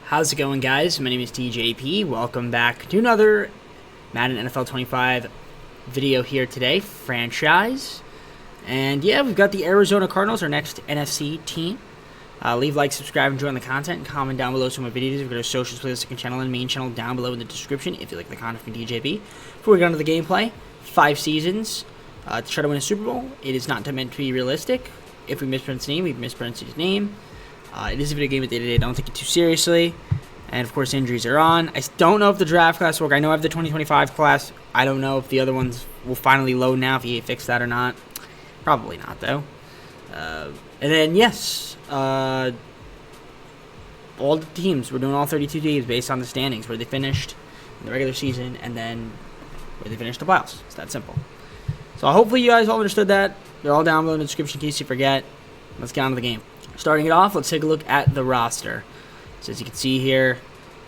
How's it going, guys? My name is TJP. Welcome back to another Madden NFL 25 video here today, franchise. And yeah, we've got the Arizona Cardinals, our next NFC team. Leave, like, subscribe, and join the content, and comment down below some of my videos. We've got our socials, playlist, and channel, and main channel down below in the description if you like the content from TJP. Before we get on to the gameplay, 5 seasons to try to win a Super Bowl. It is not meant to be realistic. If we mispronounce his name, we mispronounce his name. It is a video game at the end of the day. Don't take it too seriously. And, of course, injuries are on. I don't know if the draft class will work. I know I have the 2025 class. I don't know if the other ones will finally load now, if EA fixed that or not. Probably not, though. And then, yes, all the teams. We're doing all 32 teams based on the standings, where they finished in the regular season, and then where they finished the playoffs. It's that simple. So hopefully you guys all understood that. They're all down below in the description in case you forget. Let's get on to the game. Starting it off, let's take a look at the roster. So as you can see here,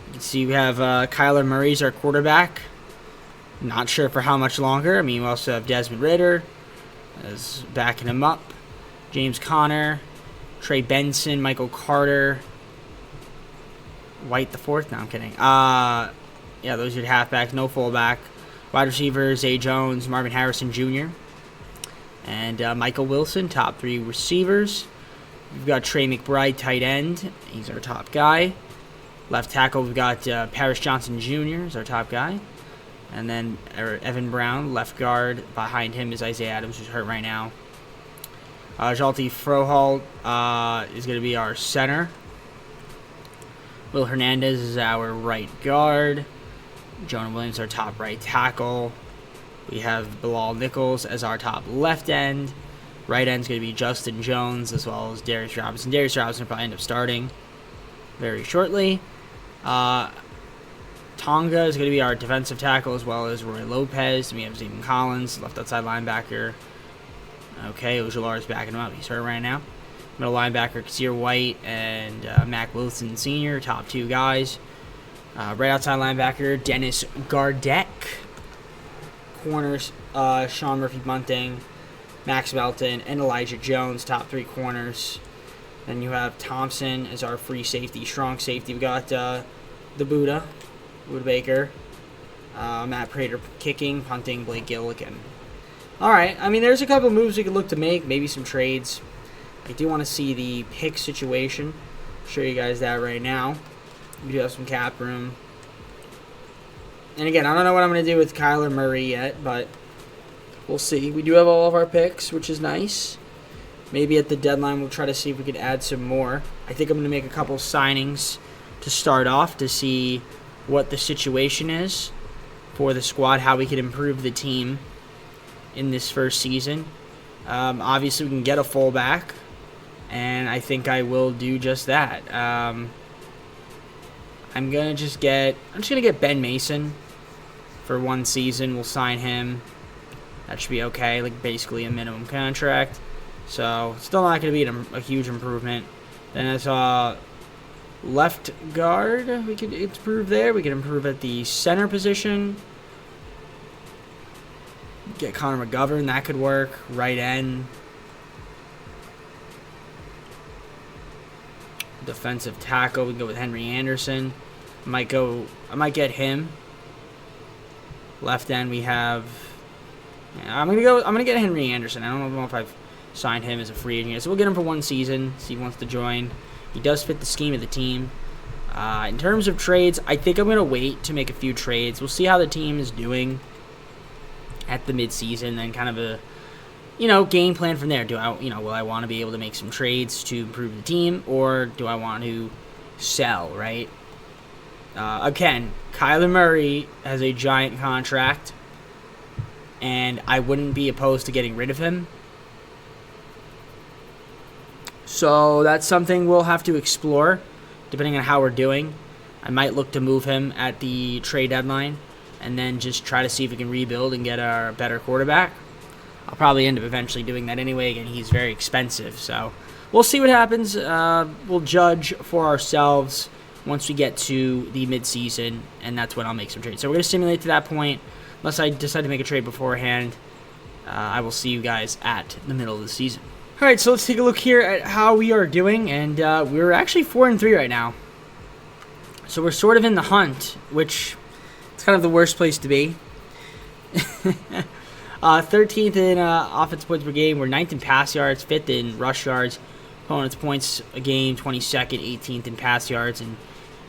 you can see we have Kyler Murray's our quarterback. Not sure for how much longer. I mean, we also have Desmond Ridder as backing him up. James Conner, Trey Benson, Michael Carter, White the fourth. No, I'm kidding. Yeah, those are your halfbacks. No fullback. Wide receivers: Zay Jones, Marvin Harrison Jr., and Michael Wilson, top 3 receivers. We've got Trey McBride, tight end. He's our top guy. Left tackle, we've got Paris Johnson Jr. is our top guy. And then Evan Brown, left guard. Behind him is Isaiah Adams, who's hurt right now. Jalti Froholt is going to be our center. Will Hernandez is our right guard. Jonah Williams, our top right tackle. We have Bilal Nichols as our top left end. Right end's going to be Justin Jones, as well as Darius Robinson. Darius Robinson will probably end up starting very shortly. Tonga is going to be our defensive tackle, as well as Roy Lopez. We have Zayden Collins, left outside linebacker. Okay, Ojulari is backing him up. He's hurt right now. Middle linebacker, Kazir White and Mac Wilson Sr., top 2 guys. Right outside linebacker, Dennis Gardeck. Corners, Sean Murphy-Bunting, Max Melton, and Elijah Jones, top 3 corners. Then you have Thompson as our free safety, strong safety. We got the Buddha Baker, Matt Prater kicking, punting, Blake Gilligan. All right, I mean, there's a couple moves we could look to make, maybe some trades. I do want to see the pick situation. I'll show you guys that right now. We do have some cap room. And again, I don't know what I'm going to do with Kyler Murray yet, but we'll see. We do have all of our picks, which is nice. Maybe at the deadline we'll try to see if we can add some more. I think I'm going to make a couple signings to start off to see what the situation is for the squad, how we can improve the team in this first season. Obviously, we can get a fullback, and I think I will do just that. I'm just gonna get Ben Mason for 1 season. We'll sign him. That should be okay, like basically a minimum contract. So still not going to be a huge improvement. Then as left guard, we could improve there. We could improve at the center position. Get Connor McGovern, that could work. Right end. Defensive tackle, we can go with Henry Anderson. I might get him. Left end, we have. I'm gonna get Henry Anderson. I don't know if I've signed him as a free agent yet. So we'll get him for 1 season. See if he wants to join. He does fit the scheme of the team. In terms of trades, I think I'm gonna wait to make a few trades. We'll see how the team is doing at the midseason, then kind of a game plan from there. Will I want to be able to make some trades to improve the team, or do I want to sell, right? Again, Kyler Murray has a giant contract, and I wouldn't be opposed to getting rid of him. So that's something we'll have to explore, depending on how we're doing. I might look to move him at the trade deadline, and then just try to see if we can rebuild and get a better quarterback. I'll probably end up eventually doing that anyway. Again, he's very expensive, so we'll see what happens. We'll judge for ourselves once we get to the midseason, and that's when I'll make some trades. So we're going to simulate to that point. Unless I decide to make a trade beforehand, I will see you guys at the middle of the season. All right, so let's take a look here at how we are doing, and we're actually 4-3 right now. So we're sort of in the hunt, which is kind of the worst place to be. 13th in offensive points per game. We're 9th in pass yards, 5th in rush yards. Opponents' points a game, 22nd, 18th in pass yards, and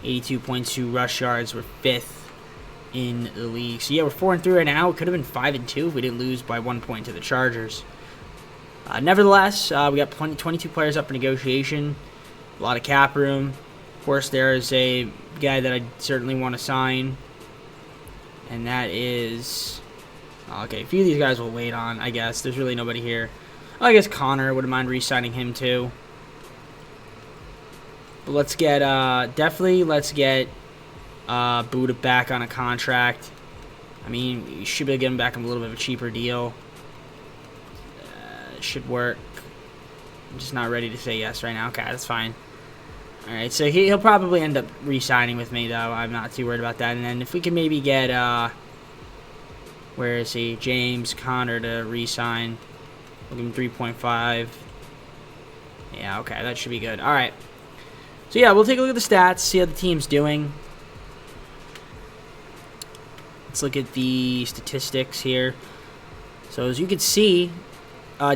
82.2 rush yards. We're 5th in the league. So yeah, we're 4-3 right now. It could have been 5-2 if we didn't lose by 1 point to the Chargers. Nevertheless, we got 22 players up for negotiation. A lot of cap room. Of course, there is a guy that I certainly want to sign, and that is... Okay, a few of these guys will wait on, I guess. There's really nobody here. I guess Connor, wouldn't mind re-signing him too. But let's get, let's get Buddha back on a contract. I mean, you should be able to get him back on a little bit of a cheaper deal. It should work. I'm just not ready to say yes right now. Okay, that's fine. Alright, so he'll probably end up re-signing with me, though. I'm not too worried about that. And then if we can maybe get, where is he? James Conner to re-sign. We'll give him 3.5. Yeah, okay, that should be good. Alright. So yeah, we'll take a look at the stats, see how the team's doing. Let's look at the statistics here. So as you can see,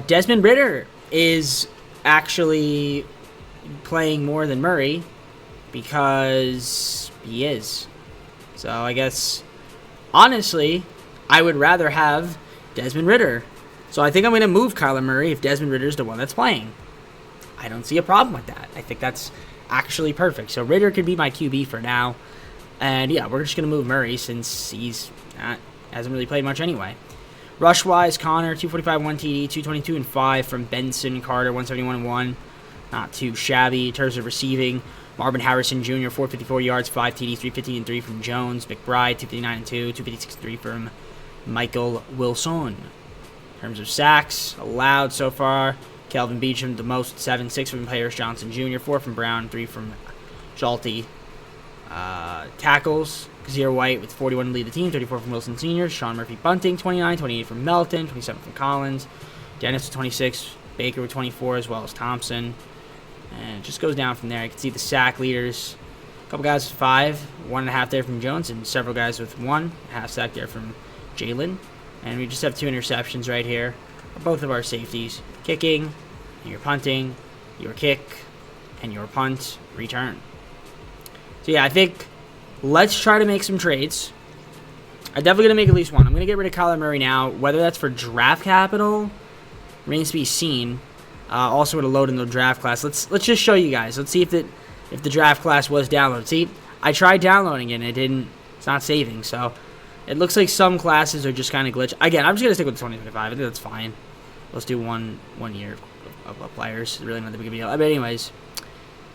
Desmond Ridder is actually playing more than Murray because he is. So I guess, honestly, I would rather have Desmond Ridder. So I think I'm going to move Kyler Murray if Desmond Ridder's the one that's playing. I don't see a problem with that. I think that's actually perfect. So Ridder could be my QB for now. And yeah, we're just going to move Murray since hasn't really played much anyway. Rush-wise, Connor, 245, 1 TD, 222 and 5 from Benson. Carter, 171 and 1. Not too shabby. In terms of receiving, Marvin Harrison Jr., 454 yards, 5 TD, 315 and 3 from Jones. McBride, 259 and 2, 256 and 3 from Michael Wilson. In terms of sacks allowed so far, Kelvin Beachum the most, 7, 6 from Paris Johnson Jr., 4 from Brown, 3 from Schulte. Tackles, Kazir White with 41 to lead the team, 34 from Wilson Sr., Sean Murphy Bunting, 29, 28 from Melton, 27 from Collins, Dennis with 26, Baker with 24, as well as Thompson. And it just goes down from there. You can see the sack leaders. A couple guys with 5, 1.5 there from Jones, and several guys with 1, half sack there from Jalen. And we just have 2 interceptions right here. Both of our safeties. Kicking, your punting, your kick, and your punt return. So yeah, I think let's try to make some trades. I'm definitely going to make at least one. I'm going to get rid of Kyler Murray now. Whether that's for draft capital remains to be seen. Also, going to load in the draft class. Let's just show you guys. Let's see if the draft class was downloaded. See, I tried downloading it and it didn't. It's not saving. So it looks like some classes are just kind of glitched. Again, I'm just going to stick with 2025. I think that's fine. Let's do one year of players. It's really not that big of a deal. But anyways,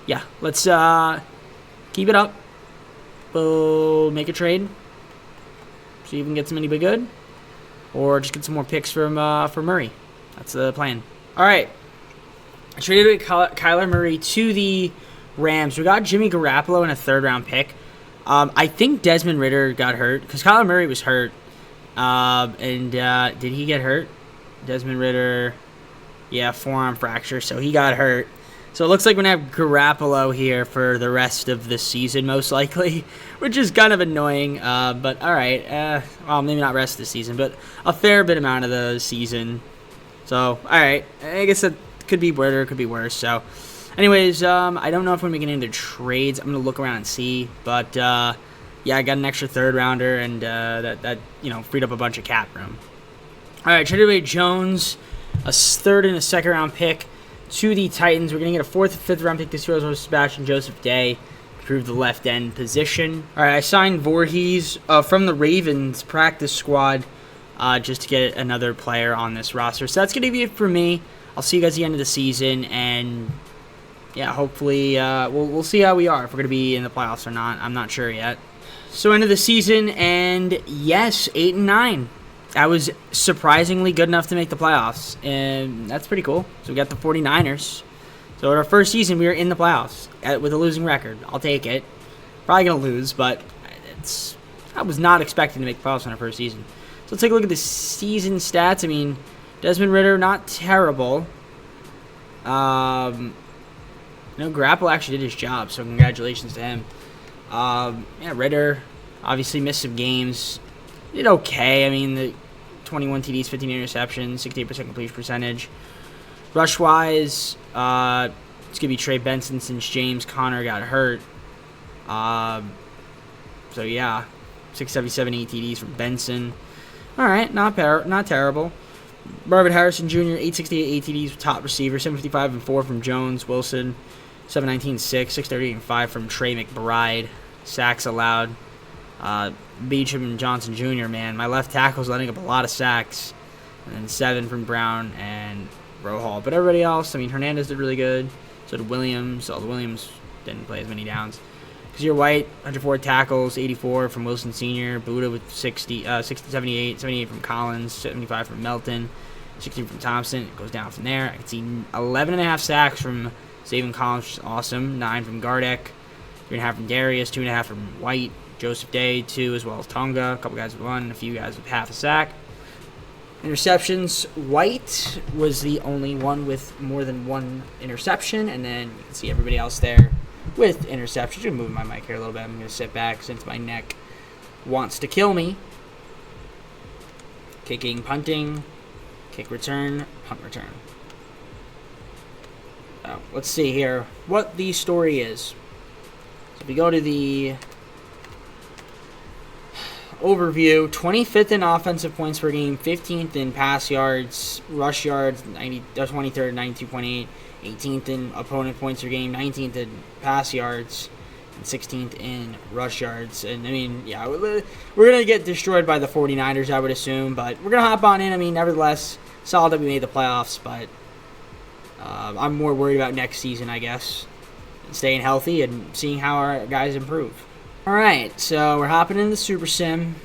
yeah, let's keep it up. We'll make a trade. See if we can get some anybody good, or just get some more picks for Murray. That's the plan. All right. I traded Kyler Murray to the Rams. We got Jimmy Garoppolo in a 3rd-round pick. I think Desmond Ridder got hurt because Kyler Murray was hurt. Did he get hurt? Desmond Ridder, yeah, forearm fracture, so he got hurt. So it looks like we're going to have Garoppolo here for the rest of the season, most likely, which is kind of annoying. But all right, well, maybe not rest of the season, but a fair bit amount of the season. So, all right, I guess that could be better, could be worse. So, anyways, I don't know if we're making any other trades. I'm going to look around and see. But, yeah, I got an extra 3rd-rounder, and that freed up a bunch of cap room. All right, traded away Jones, a 3rd and a 2nd-round pick to the Titans. We're going to get a 4th and 5th-round pick this year as well as Sebastian Joseph Day to improve the left end position. All right, I signed Voorhees from the Ravens practice squad just to get another player on this roster. So that's going to be it for me. I'll see you guys at the end of the season, and yeah, hopefully we'll see how we are, if we're going to be in the playoffs or not. I'm not sure yet. So end of the season, and yes, 8-9. That was surprisingly good enough to make the playoffs, and that's pretty cool. So we got the 49ers. So in our first season, we were in the playoffs with a losing record. I'll take it. Probably going to lose, but I was not expecting to make the playoffs in our first season. So let's take a look at the season stats. I mean, Desmond Ridder, not terrible. Garoppolo actually did his job, so congratulations to him. Yeah, Ritter obviously missed some games. Did okay. I mean, the 21 TDs, 15 interceptions, 68% completion percentage. Rush-wise, it's going to be Trey Benson since James Conner got hurt. So, yeah, 677 TDs from Benson. All right, not terrible. Marvin Harrison Jr., 868 ATDs, top receiver, 755 and 4 from Jones. Wilson, 719 6, 638 and 5 from Trey McBride. Sacks allowed. Beecham and Johnson Jr., man. My left tackle's letting up a lot of sacks. And then 7 from Brown and Rohall. But everybody else, I mean, Hernandez did really good. So did Williams. Although Williams didn't play as many downs. Kazir White, 104 tackles, 84 from Wilson Sr. Buddha with 78 from Collins, 75 from Melton, 60 from Thompson. It goes down from there. I can see 11.5 sacks from Zaven Collins, which is awesome. 9 from Gardeck, 3.5 from Darius, 2.5 from White, Joseph Day, 2, as well as Tonga. A couple guys with 1, a few guys with half a sack. Interceptions, White was the only one with more than 1 interception, and then you can see everybody else there with interceptions. I'm moving my mic here a little bit. I'm going to sit back since my neck wants to kill me. Kicking, punting, kick return, punt return. So let's see here what the story is. So if we go to the overview, 25th in offensive points per game, 15th in pass yards, rush yards, 23rd, 92.8, 18th in opponent points per game, 19th in pass yards, and 16th in rush yards. And, I mean, yeah, we're going to get destroyed by the 49ers, I would assume, but we're going to hop on in. I mean, nevertheless, solid that we made the playoffs, but I'm more worried about next season, I guess, and staying healthy and seeing how our guys improve. All right, so we're hopping into the Super Sim.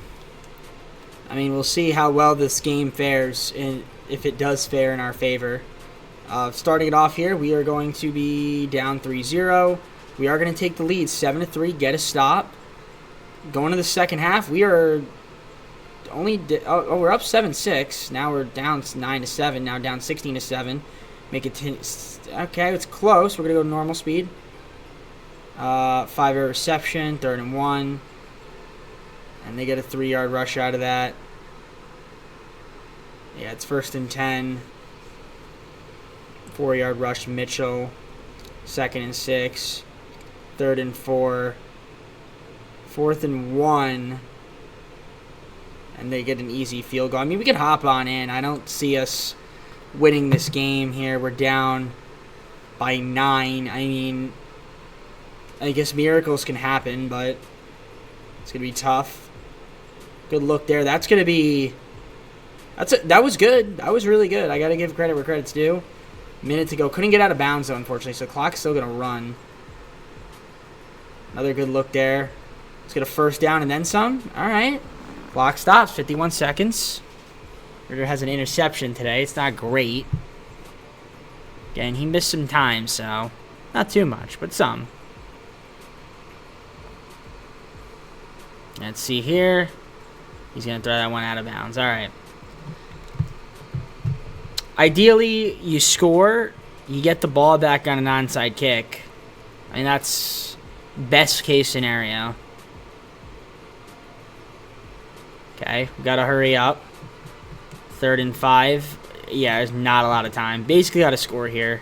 I mean, we'll see how well this game fares, and if it does fare in our favor. Starting it off here, we are going to be down 3-0. We are going to take the lead 7-3, get a stop. Going to the second half, we are only we're up 7-6. Now we're down 9-7. Now down 16-7. Make it 10. Okay, it's close. We're going to go normal speed. 5-yard reception, 3rd and 1. And they get a 3-yard rush out of that. Yeah, it's 1st and 10. 4-yard rush Mitchell. 2nd and 6. 3rd and 4. 4th and 1. And they get an easy field goal. I mean, we could hop on in. I don't see us winning this game here. We're down by 9. I mean, I guess miracles can happen, but it's going to be tough. Good look there. That's going to be... That was good. That was really good. I got to give credit where credit's due. Minute to go. Couldn't get out of bounds, though, unfortunately, so the clock's still going to run. Another good look there. Let's get a first down and then some. All right. Clock stops. 51 seconds. Ritter has an interception today. It's not great. Again, he missed some time, so not too much, but some. Let's see here. He's going to throw that one out of bounds. All right. Ideally, you score, you get the ball back on an onside kick. I mean, that's best case scenario. Okay, we got to hurry up. 3rd and 5. Yeah, there's not a lot of time. Basically, got to score here.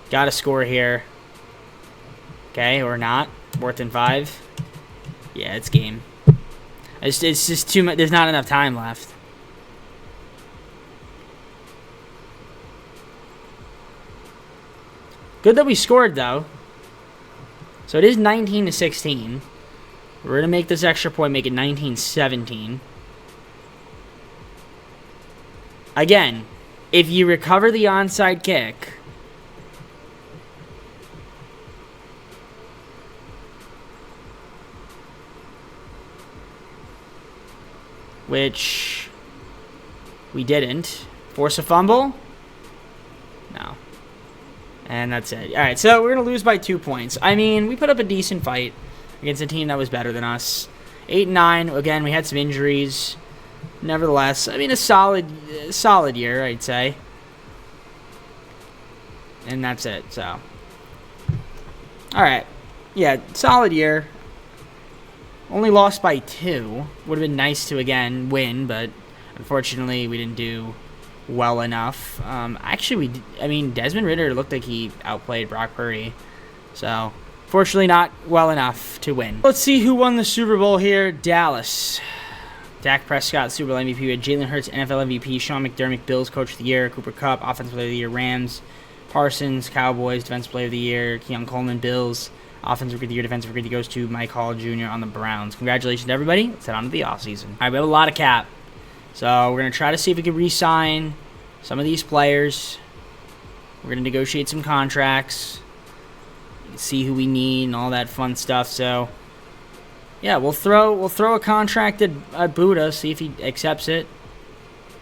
Got to score here. Okay, or not. 4th and 5. Yeah, it's game. It's just too much. There's not enough time left. Good that we scored, though. So it is 19-16. We're going to make this extra point, make it 19-17. Again, if you recover the onside kick, which we didn't. Force a fumble? No. And that's it. All right, so we're going to lose by 2 points. I mean, we put up a decent fight against a team that was better than us. 8-9. Again, we had some injuries. Nevertheless, I mean, a solid year, I'd say. And that's it, so. All right. Yeah, solid year. Only lost by 2. Would have been nice to, again, win, but unfortunately we didn't do well enough. Actually, Desmond Ridder looked like he outplayed Brock Purdy. So, fortunately not well enough to win. Let's see who won the Super Bowl here. Dallas. Dak Prescott, Super Bowl MVP. We had Jalen Hurts, NFL MVP. Sean McDermott, Bills Coach of the Year. Cooper Kupp, Offensive Player of the Year. Rams. Parsons, Cowboys, Defensive Player of the Year. Keon Coleman, Bills. Offensive Rookie of the Year, Defensive Rookie goes to Mike Hall Jr. on the Browns. Congratulations to everybody. Let's head on to the offseason. All right, we have a lot of cap. So we're going to try to see if we can re-sign some of these players. We're going to negotiate some contracts. See who we need and all that fun stuff. So, yeah, we'll throw a contract at Buddha, see if he accepts it.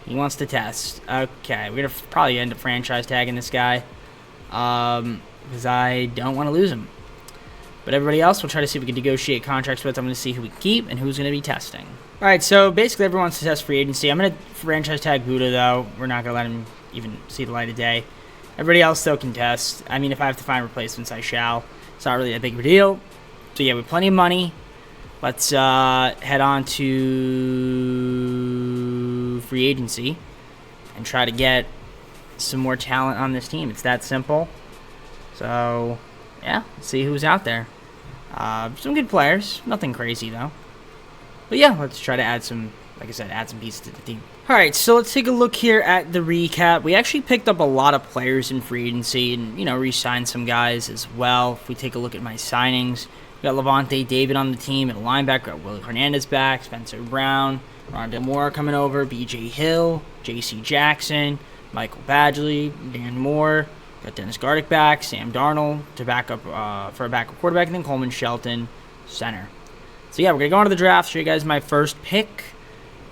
He wants to test. Okay, we're going to probably end up franchise tagging this guy because I don't want to lose him. But everybody else, we'll try to see if we can negotiate contracts with. I'm going to see who we keep and who's going to be testing. All right, so basically everyone wants to test free agency. I'm going to franchise tag Buddha, though. We're not going to let him even see the light of day. Everybody else still can test. I mean, if I have to find replacements, I shall. It's not really that big of a deal. So, yeah, we have plenty of money. Let's head on to free agency and try to get some more talent on this team. It's that simple. So, yeah, let's see who's out there. Some good players. Nothing crazy, though. But, yeah, let's try to add some, like I said, add some pieces to the team. All right, so let's take a look here at the recap. We actually picked up a lot of players in free agency and, re-signed some guys as well. If we take a look at my signings, we got Levante David on the team at linebacker. Got Will Hernandez back, Spencer Brown, Rondell Moore coming over, B.J. Hill, J.C. Jackson, Michael Badgley, Dan Moore. Got Dennis Gardick back, Sam Darnold to back up for a backup quarterback, and then Coleman Shelton, center. So, yeah, we're going to go on to the draft, show you guys my first pick.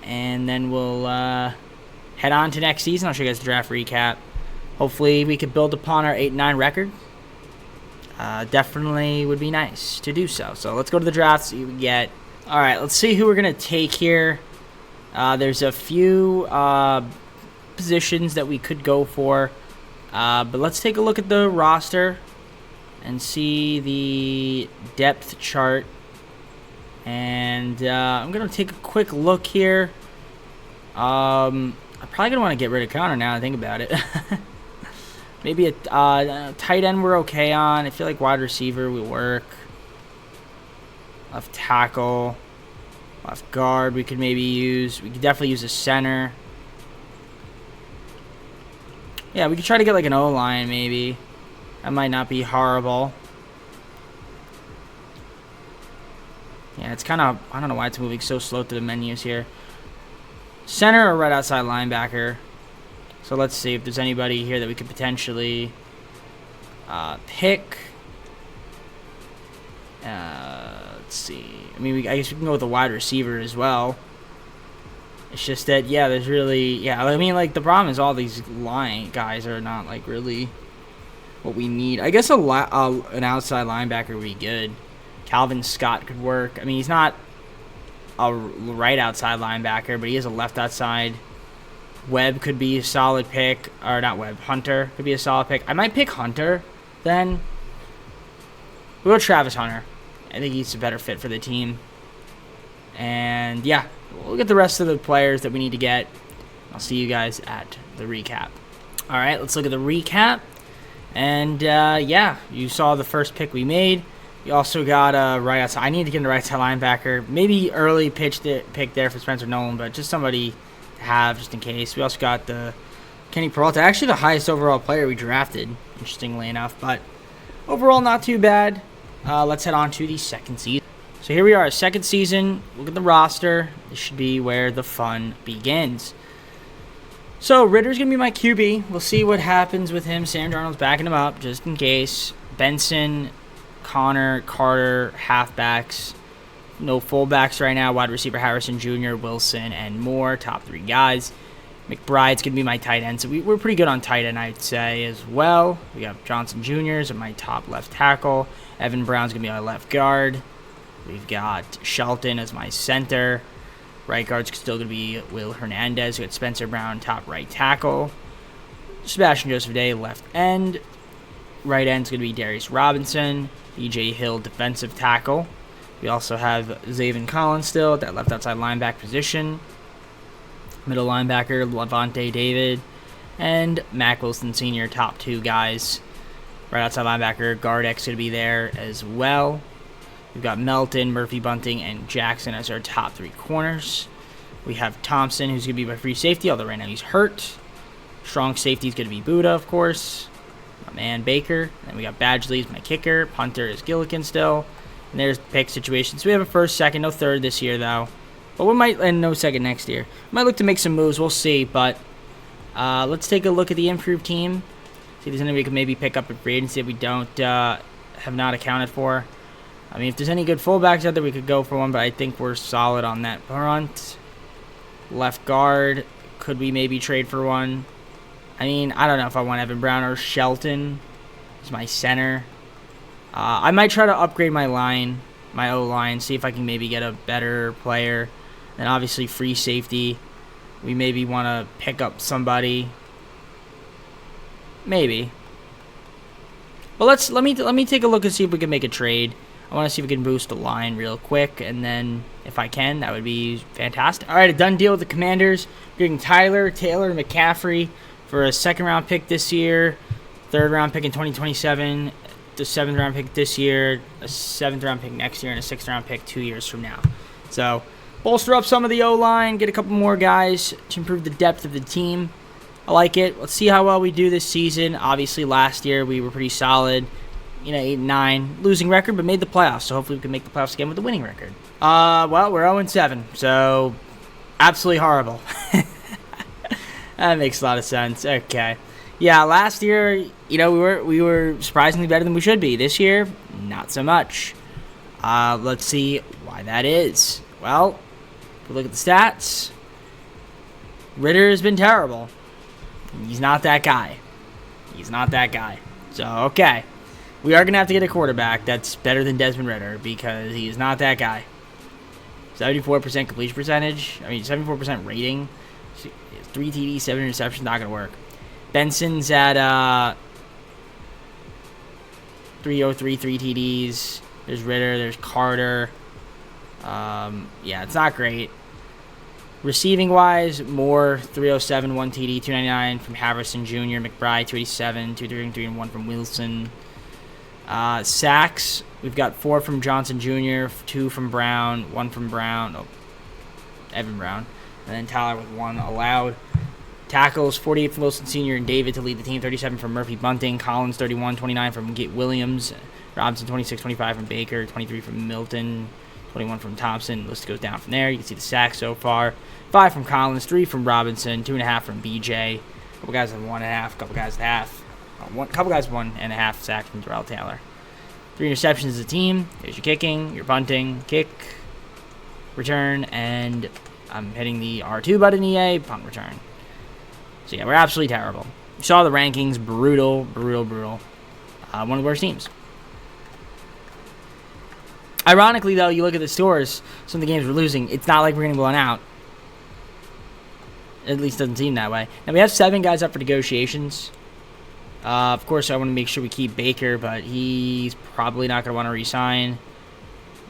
And then we'll head on to next season. I'll show you guys the draft recap. Hopefully we could build upon our 8-9 record. Definitely would be nice to do so. So let's go to the draft, see what we get. All right, let's see who we're going to take here. There's a few positions that we could go for. But let's take a look at the roster and see the depth chart. And I'm going to take a quick look here. I'm probably going to want to get rid of Connor now I think about it. Maybe a tight end we're okay on. I feel like wide receiver will work. Left tackle. Left guard we could maybe use. We could definitely use a center. Yeah, we could try to get like an O-line maybe. That might not be horrible. Yeah, it's kind of, I don't know why it's moving so slow through the menus here. Center or right outside linebacker. So let's see if there's anybody here that we could potentially pick. Let's see. I mean, I guess we can go with a wide receiver as well. It's just that, yeah, there's really, yeah, I mean, like, the problem is all these line guys are not, like, really what we need. I guess an outside linebacker would be good. Calvin Scott could work. I mean, he's not a right outside linebacker, but he is a left outside. Webb could be a solid pick. Or not Webb, Hunter could be a solid pick. I might pick Hunter then. We'll go Travis Hunter. I think he's a better fit for the team. And, yeah, we'll get the rest of the players that we need to get. I'll see you guys at the recap. All right, let's look at the recap. And, yeah, you saw the first pick we made. We also got a right outside. I need to get a right side linebacker. Maybe early pick there for Spencer Nolan, but just somebody to have just in case. We also got the Kenny Peralta, actually the highest overall player we drafted, interestingly enough. But overall, not too bad. Let's head on to the second season. So here we are, second season. Look at the roster. This should be where the fun begins. So Ritter's going to be my QB. We'll see what happens with him. Sam Darnold's backing him up just in case. Benson, Connor, Carter, halfbacks. No fullbacks right now. Wide receiver Harrison Jr., Wilson, and Moore. Top 3 guys. McBride's going to be my tight end. So we're pretty good on tight end, I'd say, as well. We got Johnson Jr. as my top left tackle. Evan Brown's going to be my left guard. We've got Shelton as my center. Right guard's still going to be Will Hernandez. We got Spencer Brown, top right tackle. Sebastian Joseph Day, left end. Right end's going to be Darius Robinson. B.J. Hill, defensive tackle. We also have Zaven Collins still at that left outside linebacker position. Middle linebacker, Levante David. And Mac Wilson Sr., top 2 guys. Right outside linebacker, Gardeck's going to be there as well. We've got Melton, Murphy Bunting, and Jackson as our top 3 corners. We have Thompson, who's going to be my free safety, although right now he's hurt. Strong safety is going to be Buddha, of course. My man Baker. And we got Badgley as my kicker. Punter is Gillikin still. And there's the pick situation. So we have a first, second, no third this year, though. But we might, and no second next year. We might look to make some moves. We'll see. But let's take a look at the improved team. See if there's anything we can maybe pick up at free agency that we don't have not accounted for. I mean, if there's any good fullbacks out there, we could go for one, but I think we're solid on that front. Left guard, could we maybe trade for one? I mean, I don't know if I want Evan Brown or Shelton as my center. I might try to upgrade my line, my O-line, see if I can maybe get a better player. And obviously free safety. We maybe want to pick up somebody. Maybe. But let me take a look and see if we can make a trade. I want to see if we can boost the line real quick, and then if I can, that would be fantastic. All right, a done deal with the Commanders. We're getting Tyler Taylor McCaffrey for a second-round pick this year, third-round pick in 2027, the seventh-round pick this year, a seventh-round pick next year, and a sixth-round pick 2 years from now. So bolster up some of the O-line, get a couple more guys to improve the depth of the team. I like it. Let's see how well we do this season. Obviously, last year we were pretty solid. 8-9 losing record, but made the playoffs. So hopefully we can make the playoffs again with a winning record. Well, we're 0-7, so absolutely horrible. That makes a lot of sense. Okay, yeah, last year, we were surprisingly better than we should be. This year, not so much. Let's see why that is. Well, if we look at the stats, Ritter has been terrible. He's not that guy. So, okay. We are going to have to get a quarterback that's better than Desmond Ritter because he is not that guy. 74% completion percentage. 74% rating. 3 TDs, 7 interceptions. Not going to work. Benson's at 303, 3 TDs. There's Ritter. There's Carter. Yeah, it's not great. Receiving-wise, Moore, 307, 1 TD, 299 from Harrison Jr., McBride, 287, 233, and 1 from Wilson. Sacks, we've got 4 from Johnson Jr., 2 from Brown, 1 from Evan Brown, and then Tyler with 1 allowed. Tackles, 48 from Wilson Sr. and David to lead the team, 37 from Murphy Bunting, Collins, 31, 29 from Williams, Robinson, 26, 25 from Baker, 23 from Milton, 21 from Thompson. List goes down from there. You can see the sacks so far. 5 from Collins, 3 from Robinson, 2.5 from BJ. A couple guys have 1.5, a couple guys with half. Couple guys 1.5 sacks from Darrell Taylor. 3 interceptions as a team. There's your kicking, your punting, kick, return, and I'm hitting the R2 button, EA, punt return. So yeah, we're absolutely terrible. You saw the rankings, brutal. One of the worst teams. Ironically, though, you look at the scores, some of the games we're losing, it's not like we're getting blown out. At least it doesn't seem that way. Now, we have 7 guys up for negotiations. Of course, I want to make sure we keep Baker, but he's probably not going to want to re-sign.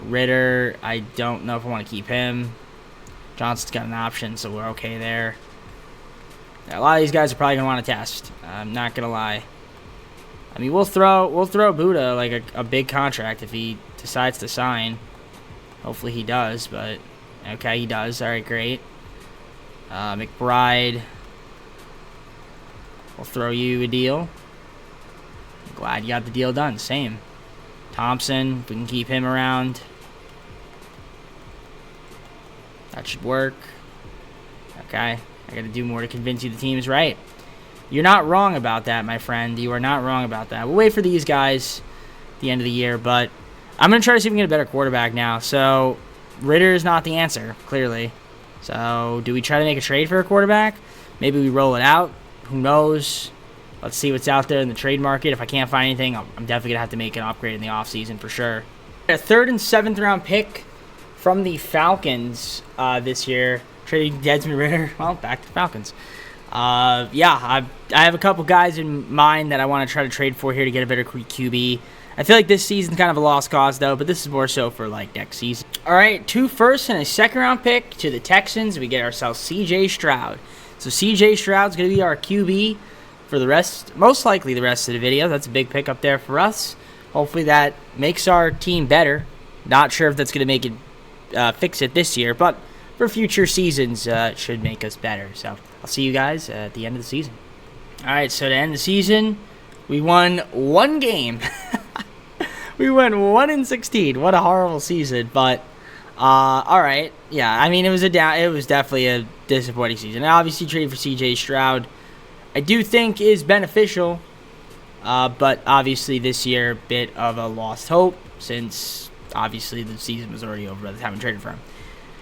Ritter, I don't know if I want to keep him. Johnson's got an option, so we're okay there. Yeah, a lot of these guys are probably going to want to test. I'm not going to lie. I mean, we'll throw Buddha like a big contract if he decides to sign. Hopefully he does, but okay, he does. All right, great. McBride, we'll throw you a deal. I'm glad you got the deal done. Same. Thompson, if we can keep him around, that should work. Okay, I got to do more to convince you the team is right. You're not wrong about that, my friend. You are not wrong about that. We'll wait for these guys at the end of the year, but I'm going to try to see if we can get a better quarterback now. So, Ritter is not the answer, clearly. So, do we try to make a trade for a quarterback? Maybe we roll it out. Who knows? Let's see what's out there in the trade market. If I can't find anything, I'm definitely going to have to make an upgrade in the offseason for sure. A 3rd and 7th round pick from the Falcons this year. Trading Desmond Ritter. Well, back to the Falcons. Yeah, I have a couple guys in mind that I want to try to trade for here to get a better QB. I feel like this season's kind of a lost cause, though, but this is more so for, like, next season. All right, 2 firsts and a second-round pick to the Texans. We get ourselves C.J. Stroud. So C.J. Stroud's going to be our QB for the rest, most likely the rest of the video. That's a big pick up there for us. Hopefully that makes our team better. Not sure if that's going to make it, fix it this year, but for future seasons, it should make us better. So I'll see you guys at the end of the season. All right, so to end the season, we won 1 game. We went 1-16. What a horrible season, but all right. Yeah, I mean it was definitely a disappointing season. And obviously, trading for C.J. Stroud, I do think is beneficial, but obviously this year a bit of a lost hope since obviously the season was already over by the time we traded for him.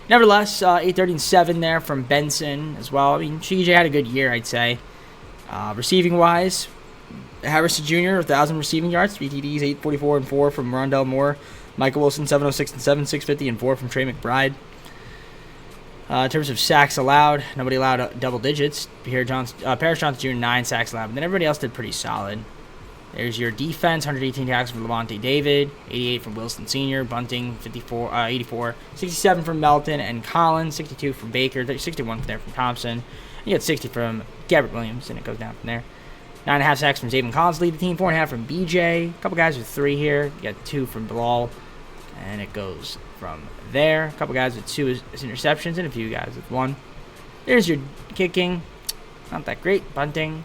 Nevertheless, 837 there from Benson as well. I mean, C.J. had a good year, I'd say. Receiving wise, Harrison Jr., 1,000 receiving yards, 3 TDs, 844 and 4 from Rondell Moore. Michael Wilson, 706 and 7, 650 and 4 from Trey McBride. In terms of sacks allowed, nobody allowed double digits. Paris Johnson Jr., 9 sacks allowed, but then everybody else did pretty solid. There's your defense, 118 tackles from Levante David, 88 from Wilson Sr., Bunting, 84, 67 from Melton and Collins, 62 from Baker, 61 there from Thompson. You got 60 from Gabbert Williams, and it goes down from there. 9.5 sacks from Zayvon Collins, lead the team. 4.5 from BJ. A couple guys with 3 here. You got 2 from Bilal, and it goes from there. A couple guys with 2 as interceptions, and a few guys with 1. There's your kicking. Not that great. Bunting.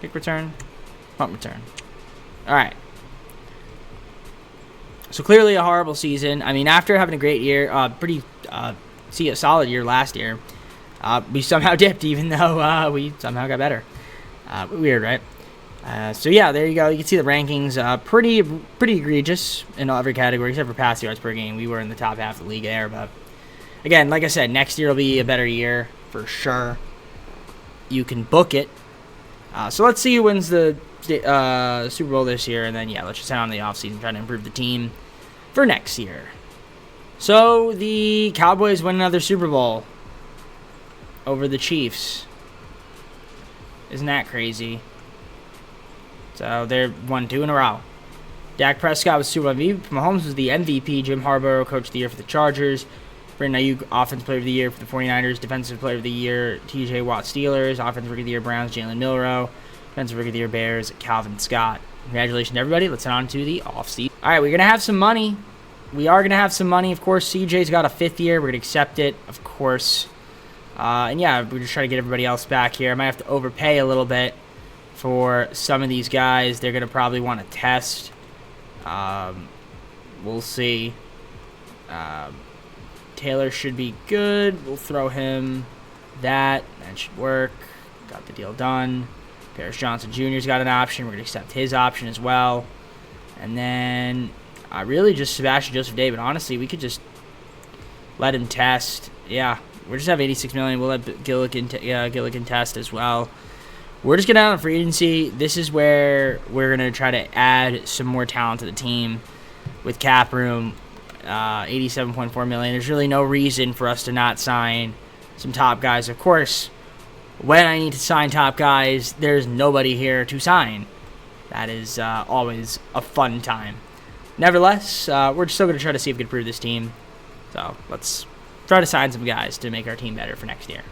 Kick return. Punt return. All right. So clearly a horrible season. I mean, after having a great year, a solid year last year, we somehow dipped, even though we somehow got better. Weird, right? So yeah, there you go. You can see the rankings. Pretty egregious in every category except for pass yards per game. We were in the top half of the league there, but again, like I said, next year will be a better year for sure. You can book it. So let's see who wins the Super Bowl this year, and then yeah, let's just head on the offseason, trying to improve the team for next year. So the Cowboys win another Super Bowl over the Chiefs. Isn't that crazy? So they're won 2 in a row. Dak Prescott was Super Bowl MVP. Mahomes was the MVP. Jim Harbaugh, Coach of the Year for the Chargers. Brandon Ayuk, Offensive Player of the Year for the 49ers. Defensive Player of the Year, TJ Watt, Steelers. Offensive Rookie of the Year, Browns. Jalen Milroe. Defensive Rookie of the Year, Bears. Calvin Scott. Congratulations, everybody. Let's head on to the offseason. All right, we're going to have some money. We are going to have some money. Of course, CJ's got a 5th year. We're going to accept it, of course. And yeah, we're just trying to get everybody else back here. I might have to overpay a little bit for some of these guys. They're going to probably want to test. We'll see. Taylor should be good. We'll throw him that. That should work. Got the deal done. Paris Johnson Jr.'s got an option. We're going to accept his option as well. And then really just Sebastian Joseph Day. But honestly, we could just let him test. Yeah. We'll just have $86 million. We'll let Gilligan test as well. We're just getting out on free agency. This is where we're going to try to add some more talent to the team with cap room, $87.4 million. There's really no reason for us to not sign some top guys. Of course, when I need to sign top guys, there's nobody here to sign. That is always a fun time. Nevertheless, we're still going to try to see if we can improve this team. So let's try to sign some guys to make our team better for next year.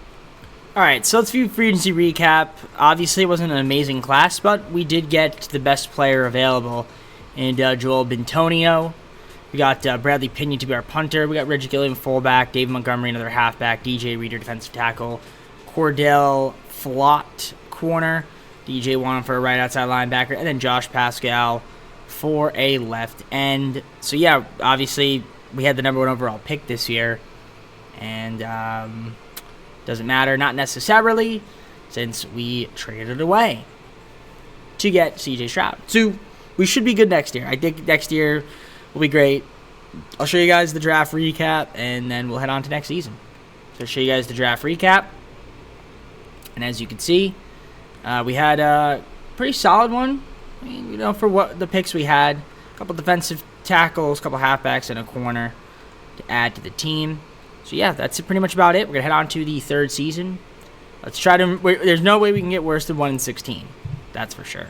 All right, so let's view free agency recap. Obviously, it wasn't an amazing class, but we did get the best player available in Joel Bentonio. We got Bradley Pinion to be our punter. We got Reggie Gilliam, fullback. David Montgomery, another halfback. DJ Reader, defensive tackle. Cordell Flott, corner. DJ Wanham for a right outside linebacker. And then Josh Pascal for a left end. So, yeah, obviously, we had the number 1 overall pick this year. And doesn't matter, not necessarily, since we traded it away to get CJ Stroud. So we should be good next year. I think next year will be great. I'll show you guys the draft recap, and then we'll head on to next season. So I'll show you guys the draft recap. And as you can see, we had a pretty solid one. I mean, you know, for what the picks we had. A couple defensive tackles, a couple halfbacks, and a corner to add to the team. So, yeah, that's pretty much about it. We're going to head on to the 3rd season. Let's try to... There's no way we can get worse than 1-16. That's for sure.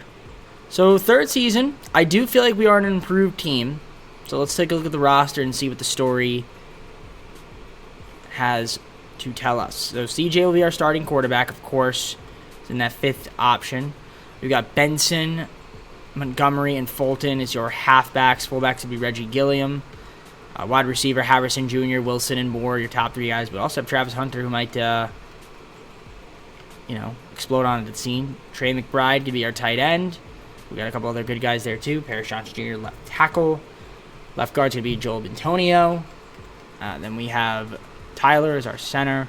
So third season, I do feel like we are an improved team. So let's take a look at the roster and see what the story has to tell us. So CJ will be our starting quarterback, of course. He's in that fifth option. We've got Benson, Montgomery, and Fulton is your halfbacks. Fullbacks would be Reggie Gilliam. Wide receiver, Harrison Jr., Wilson, and Moore, your top three guys. We also have Travis Hunter, who might, explode onto the scene. Trey McBride could be our tight end. We got a couple other good guys there, too. Paris Johnson Jr., left tackle. Left guard's going to be Joel Antonio. Then we have Tyler as our center.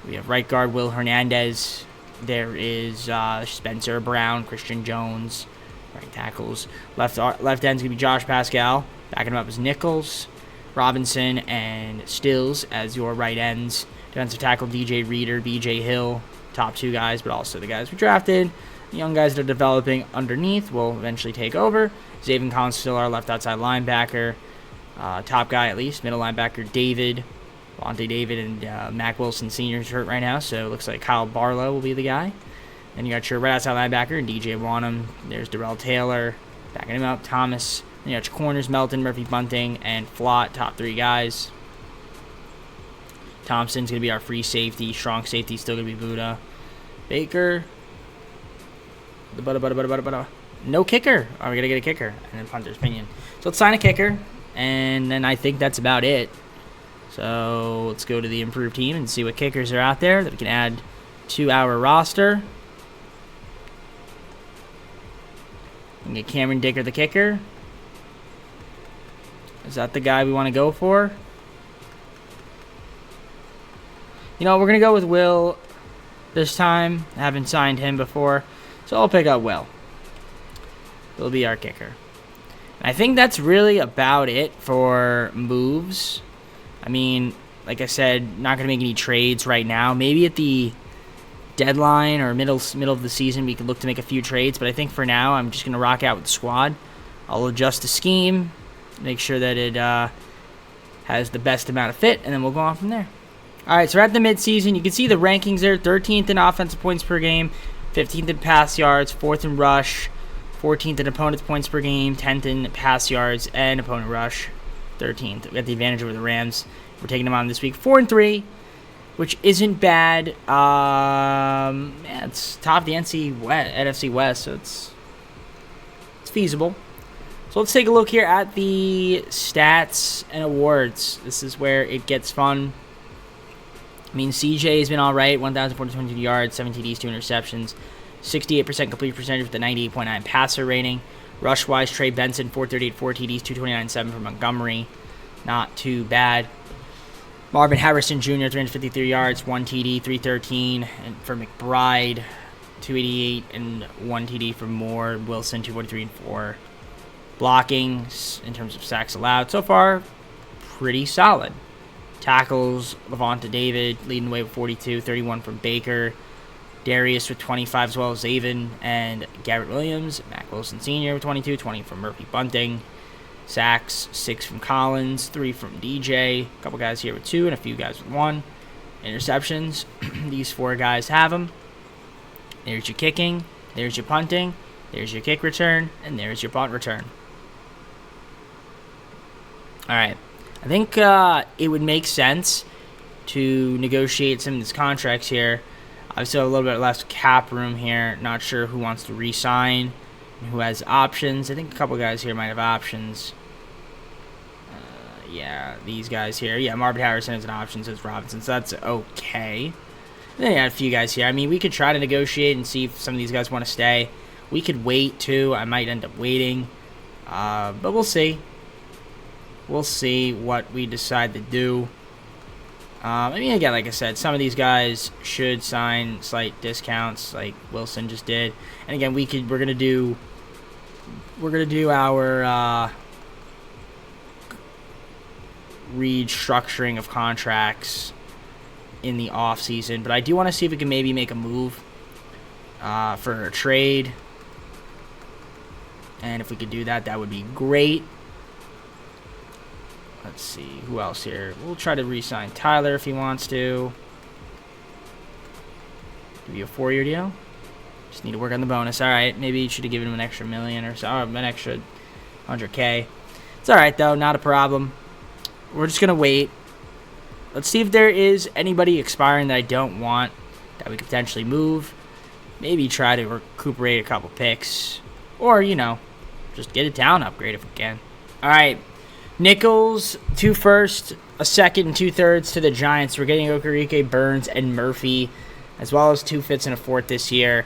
We have right guard Will Hernandez. There is Spencer Brown, Christian Jones, right tackles. Left end's going to be Josh Pascal. Backing him up is Nichols, Robinson, and Stills as your right ends. Defensive tackle DJ Reader, BJ Hill, top two guys, but also the guys we drafted. The young guys that are developing underneath will eventually take over. Zaven Collins still our left outside linebacker. Top guy at least, middle linebacker David. Vontae David and Mac Wilson Sr. is hurt right now, so it looks like Kyle Barlow will be the guy. Then you got your right outside linebacker, DJ Wanham. There's Darrell Taylor, backing him up, Thomas. Then you got your corners, Melton, Murphy Bunting, and Flott, top three guys. Thompson's going to be our free safety. Strong safety still going to be Buddha. Baker. No kicker. Oh, we got to get a kicker. And then punter's opinion. So let's sign a kicker, and then I think that's about it. So let's go to the improved team and see what kickers are out there that we can add to our roster. We can get Cameron Dicker, the kicker. Is that the guy we want to go for? We're going to go with Will this time. I haven't signed him before, so I'll pick up Will. He'll be our kicker. And I think that's really about it for moves. I mean, like I said, not going to make any trades right now. Maybe at the deadline or middle of the season, we could look to make a few trades. But I think for now, I'm just going to rock out with the squad. I'll adjust the scheme, make sure that it has the best amount of fit, and then we'll go on from there. All right, so we're at the midseason. You can see the rankings there. 13th in offensive points per game, 15th in pass yards, 4th in rush, 14th in opponent's points per game, 10th in pass yards and opponent rush. 13th. We got the advantage over the Rams. We're taking them on this week. 4-3, which isn't bad. It's top of the NFC West, so it's feasible. So let's take a look here at the stats and awards. This is where it gets fun. I mean, CJ has been all right. 1,422 yards, 7 TDs, 2 interceptions, 68% complete percentage with a 98.9 passer rating. Rush-wise, Trey Benson, 438, 4 TDs, 229.7 for Montgomery. Not too bad. Marvin Harrison Jr., 353 yards, 1 TD, 313. And for McBride, 288 and 1 TD for Moore. Wilson, 243 and 4. Blocking, in terms of sacks allowed, so far, pretty solid. Tackles, Levante David leading the way with 42, 31 from Baker. Darius with 25 as well as Zaven and Garrett Williams. Mac Wilson Sr. with 22, 20 from Murphy Bunting. Sacks, 6 from Collins, 3 from DJ. A couple guys here with 2 and a few guys with 1. Interceptions, these 4 guys have them. There's your kicking, there's your punting, there's your kick return, and there's your punt return. All right, I think it would make sense to negotiate some of these contracts here. I still have a little bit less cap room here. Not sure who wants to re-sign and who has options. I think a couple guys here might have options. Yeah, these guys here. Yeah, Marvin Harrison has an option, so it's Robinson, so that's okay. And then you got a few guys here. I mean, we could try to negotiate and see if some of these guys want to stay. We could wait, too. I might end up waiting. But we'll see. We'll see what we decide to do. I mean, again, like I said, some of these guys should sign slight discounts, like Wilson just did. And again, we're gonna do our restructuring of contracts in the off season. But I do want to see if we can maybe make a move for a trade, and if we could do that, that would be great. Let's see, who else here? We'll try to re-sign Tyler if he wants to. Give you a 4-year deal. Just need to work on the bonus. All right, maybe you should have given him an extra million or so, or an extra 100K. It's all right, though. Not a problem. We're just going to wait. Let's see if there is anybody expiring that I don't want that we could potentially move. Maybe try to recuperate a couple picks. Or, you know, just get a down upgrade if we can. All right. Nichols, 2 firsts, a second, and 2 thirds to the Giants. We're getting Okereke, Burns, and Murphy, as well as 2 fifths and a fourth this year.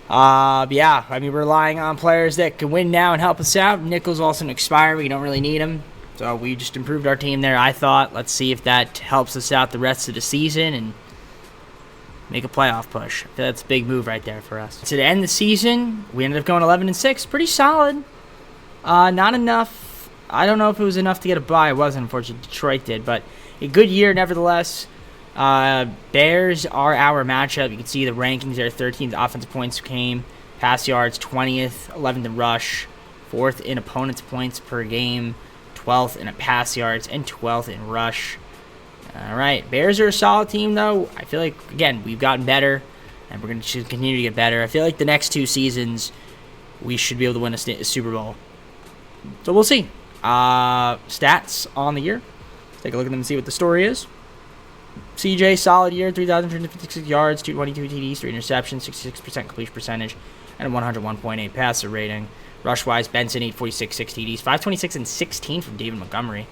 Yeah, I mean, we're relying on players that can win now and help us out. Nichols also an expire. We don't really need him. So we just improved our team there, I thought. Let's see if that helps us out the rest of the season and make a playoff push. I feel that's a big move right there for us. To the end of the season, we ended up going 11-6. Pretty solid. Not enough. I don't know if it was enough to get a bye. It wasn't, unfortunately. Detroit did. But a good year, nevertheless. Bears are our matchup. You can see the rankings there. 13th offensive points came. Pass yards, 20th. 11th in rush. 4th in opponent's points per game. 12th in pass yards. And 12th in rush. All right. Bears are a solid team, though. I feel like, again, we've gotten better. And we're going to continue to get better. I feel like the next 2 seasons, we should be able to win a Super Bowl. So we'll see. Stats on the year. Let's take a look at them and see what the story is. CJ, solid year, 3,356 yards, 222 TDs, 3 interceptions, 66% completion percentage, and a 101.8 passer rating. Rush-wise, Benson, 846, 6 TDs, 526 and 16 from David Montgomery,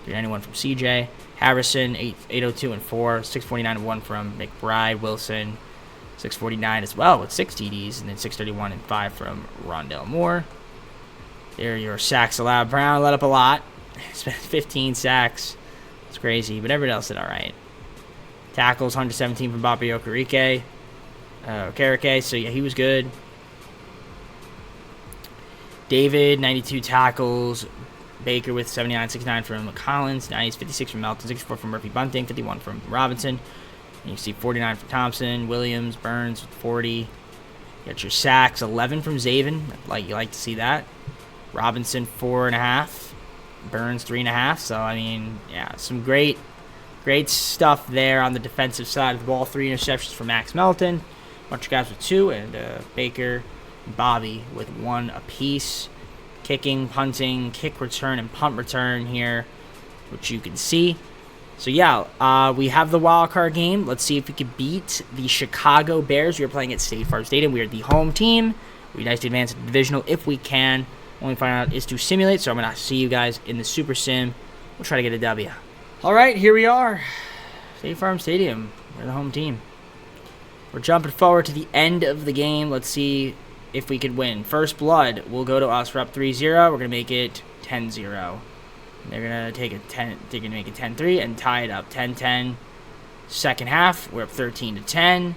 391 from CJ. Harrison, 802 and 4, 649 and 1 from McBride. Wilson, 649 as well with 6 TDs, and then 631 and 5 from Rondell Moore. There are your sacks allowed. Brown let up a lot. It's been 15 sacks. It's crazy, but everyone else did all right. Tackles, 117 from Bobby Okereke. So, yeah, he was good. David, 92 tackles. Baker with 79, 69 from Collins. 90s, 56 from Melton. 64 from Murphy Bunting. 51 from Robinson. And you see 49 from Thompson. Williams, Burns with 40. You got your sacks, 11 from Zaven. You like to see that. Robinson, 4.5. Burns, 3.5. So, I mean, yeah, some great stuff there on the defensive side of the ball. 3 interceptions for Max Melton. A bunch of guys with 2, and Baker and Bobby with 1 apiece. Kicking, punting, kick return, and punt return here, which you can see. So, yeah, we have the wild card game. Let's see if we can beat the Chicago Bears. We are playing at State Farm Stadium. We are the home team. We'd nice to advance to the divisional if we can. Only find out is to simulate, so I'm going to see you guys in the Super Sim. We'll try to get a W. All right, here we are. State Farm Stadium. We're the home team. We're jumping forward to the end of the game. Let's see if we could win. First blood will go to us. We're up 3-0. We're going to make it 10-0. They're going to take it 10. They're going to make it 10-3 and tie it up 10-10. Second half, we're up 13-10.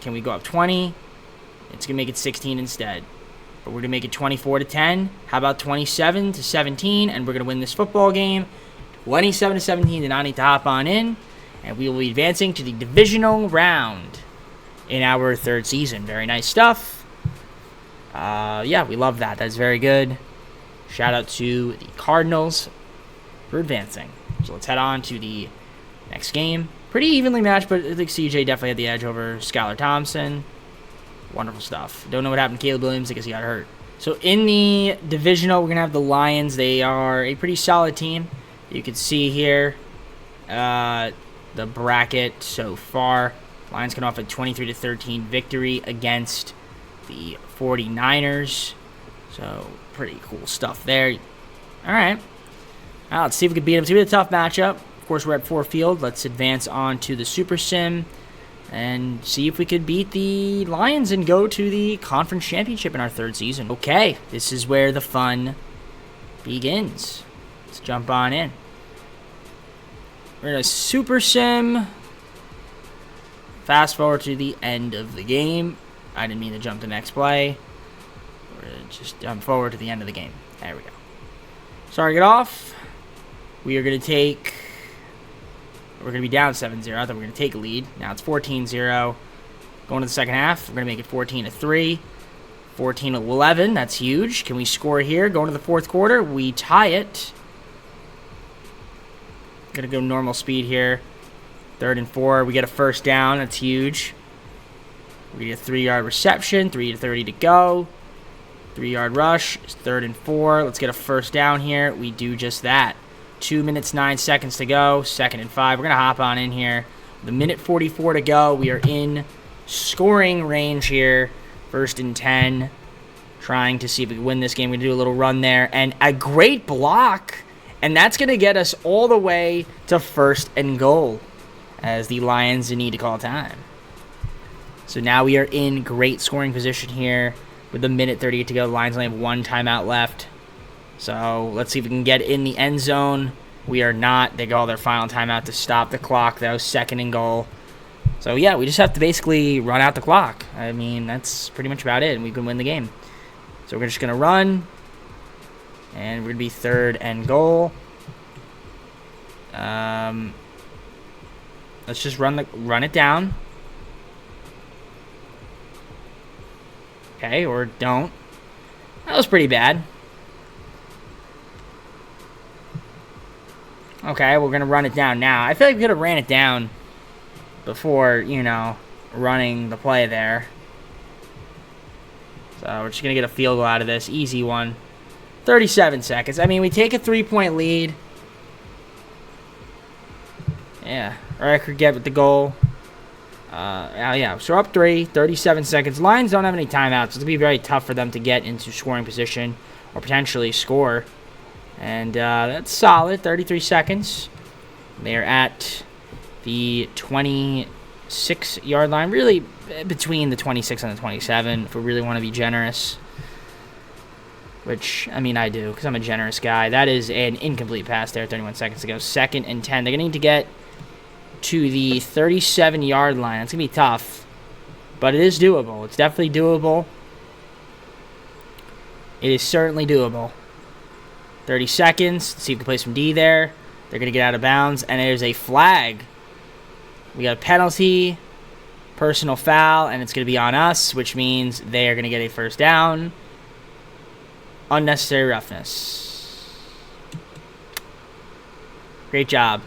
Can we go up 20? It's going to make it 16 instead. But we're going to make it 24-10. How about 27-17? And we're going to win this football game 27-17 to not need to hop on in. And we will be advancing to the divisional round in our 3rd season. Very nice stuff. Yeah, we love that. That's very good. Shout out to the Cardinals for advancing. So let's head on to the next game. Pretty evenly matched, but I think CJ definitely had the edge over Skylar Thompson. Wonderful stuff. Don't know what happened to Caleb Williams. I guess he got hurt. So in the divisional, we're going to have the Lions. They are a pretty solid team. You can see here the bracket so far. Lions come off a 23-13 victory against the 49ers. So pretty cool stuff there. All right. Now let's see if we can beat them. It's going to be a tough matchup. Of course, we're at Ford Field. Let's advance on to the Super Sim and see if we could beat the Lions and go to the conference championship in our 3rd season. Okay, this is where the fun begins. Let's jump on in. We're in a Super Sim. Fast forward to the end of the game. I didn't mean to jump to next play. We're going to just jump forward to the end of the game. There we go. Start it off. We are going to take... We're going to be down 7-0. I thought we were going to take a lead. Now it's 14-0. Going to the second half, we're going to make it 14-3. 14-11. That's huge. Can we score here? Going to the 4th quarter, we tie it. Going to go normal speed here. 3rd and 4. We get a first down. That's huge. We get a 3-yard reception, 3:30 to go. 3-yard rush, 3rd and 4. Let's get a first down here. We do just that. 2 minutes, 9 seconds to go. 2nd and 5. We're going to hop on in here. With 1:44 to go. We are in scoring range here. 1st and 10. Trying to see if we can win this game. We're going to do a little run there. And a great block. And that's going to get us all the way to 1st and goal, as the Lions need to call time. So now we are in great scoring position here with 1:38 to go. The Lions only have 1 timeout left. So let's see if we can get in the end zone. We are not. They call their final timeout to stop the clock, though. 2nd and goal. So, yeah, we just have to basically run out the clock. I mean, that's pretty much about it, and we can win the game. So we're just going to run, and we're going to be 3rd and goal. Let's just run it down. Okay, or don't. That was pretty bad. Okay, we're going to run it down now. I feel like we could have ran it down before, running the play there. So we're just going to get a field goal out of this. Easy one. 37 seconds. I mean, we take a 3-point lead. Yeah, or I could get with the goal. Yeah, so we're up 3, 37 seconds. Lions don't have any timeouts. It's going to be very tough for them to get into scoring position or potentially score. And that's solid, 33 seconds. They're at the 26-yard line, really between the 26 and the 27, if we really want to be generous. Which, I mean, I do, because I'm a generous guy. That is an incomplete pass there, 31 seconds to go. 2nd and 10. They're going to need to get to the 37-yard line. It's going to be tough, but it is doable. It's definitely doable. It is certainly doable. 30 seconds. Let's see if we can play some D there. They're going to get out of bounds, and there's a flag. We got a penalty, personal foul, and it's going to be on us, which means they are going to get a first down. Unnecessary roughness. Great job.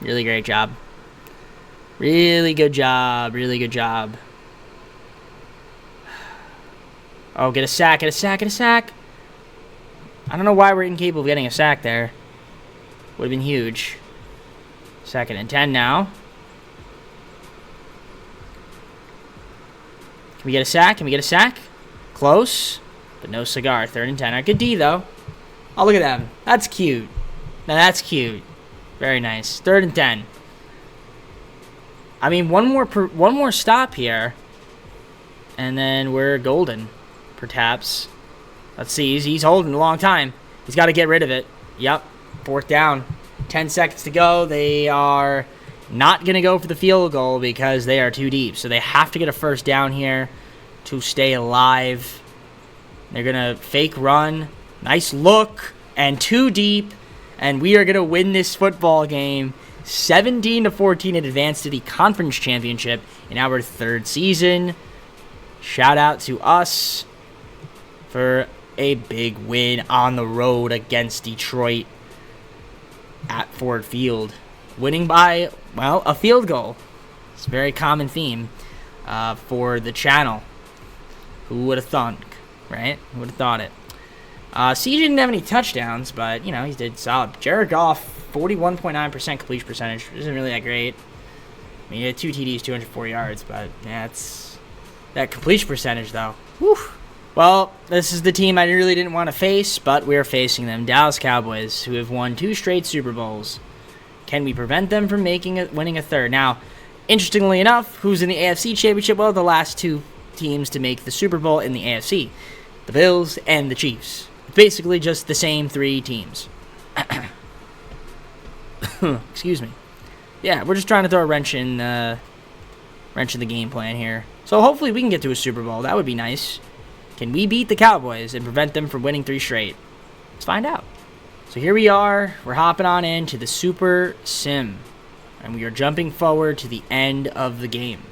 Really great job. Really good job. Really good job. Oh, get a sack, get a sack, get a sack. I don't know why we're incapable of getting a sack there. Would have been huge. 2nd and 10 now. Can we get a sack? Can we get a sack? Close, but no cigar. 3rd and 10. All right, good D, though. Oh, look at them. That's cute. Now, that's cute. Very nice. 3rd and 10. I mean, one more stop here, and then we're golden, perhaps. Let's see. He's holding a long time. He's got to get rid of it. Yep. 4th down. 10 seconds to go. They are not going to go for the field goal because they are too deep. So they have to get a first down here to stay alive. They're going to fake run. Nice look. And too deep. And we are going to win this football game 17-14 and advance to the conference championship in our 3rd season. Shout out to us for a big win on the road against Detroit at Ford Field. Winning by, well, a field goal. It's a very common theme for the channel. Who would have thunk, right? Who would have thought it? CJ didn't have any touchdowns, but, he did solid. Jared Goff, 41.9% completion percentage. Isn't really that great. I mean, he had 2 TDs, 204 yards, but, yeah, it's that completion percentage, though. Whew. Well, this is the team I really didn't want to face, but we're facing them. Dallas Cowboys, who have won 2 straight Super Bowls. Can we prevent them from winning a 3rd? Now, interestingly enough, who's in the AFC Championship? Well, the last 2 teams to make the Super Bowl in the AFC. The Bills and the Chiefs. Basically just the same 3 teams. Excuse me. Yeah, we're just trying to throw a wrench in the game plan here. So hopefully we can get to a Super Bowl. That would be nice. Can we beat the Cowboys and prevent them from winning 3 straight? Let's find out. So here we are. We're hopping on into the Super Sim. And we are jumping forward to the end of the game.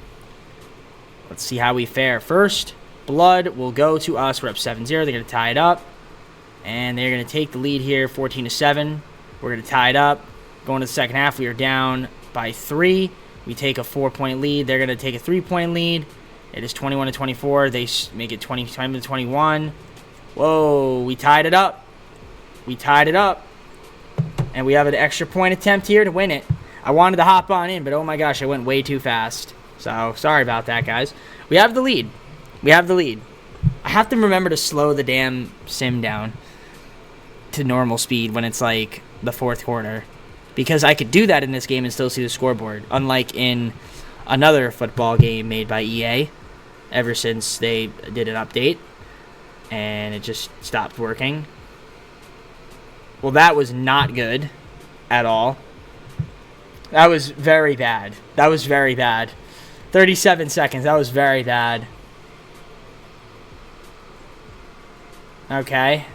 Let's see how we fare. First, blood will go to us. We're up 7-0. They're going to tie it up. And they're going to take the lead here, 14-7. We're going to tie it up. Going to the second half, we are down by 3. We take a 4-point lead. They're going to take a 3-point lead. It is 21-24. They make it 20-21. Whoa, we tied it up. We tied it up. And we have an extra point attempt here to win it. I wanted to hop on in, but oh my gosh, I went way too fast. So, sorry about that, guys. We have the lead. We have the lead. I have to remember to slow the damn sim down to normal speed when it's like the fourth quarter. Because I could do that in this game and still see the scoreboard. Unlike in another football game made by EA. Ever since they did an update. And it just stopped working. Well, that was not good at all. That was very bad. That was very bad. 37 seconds. That was very bad. Okay.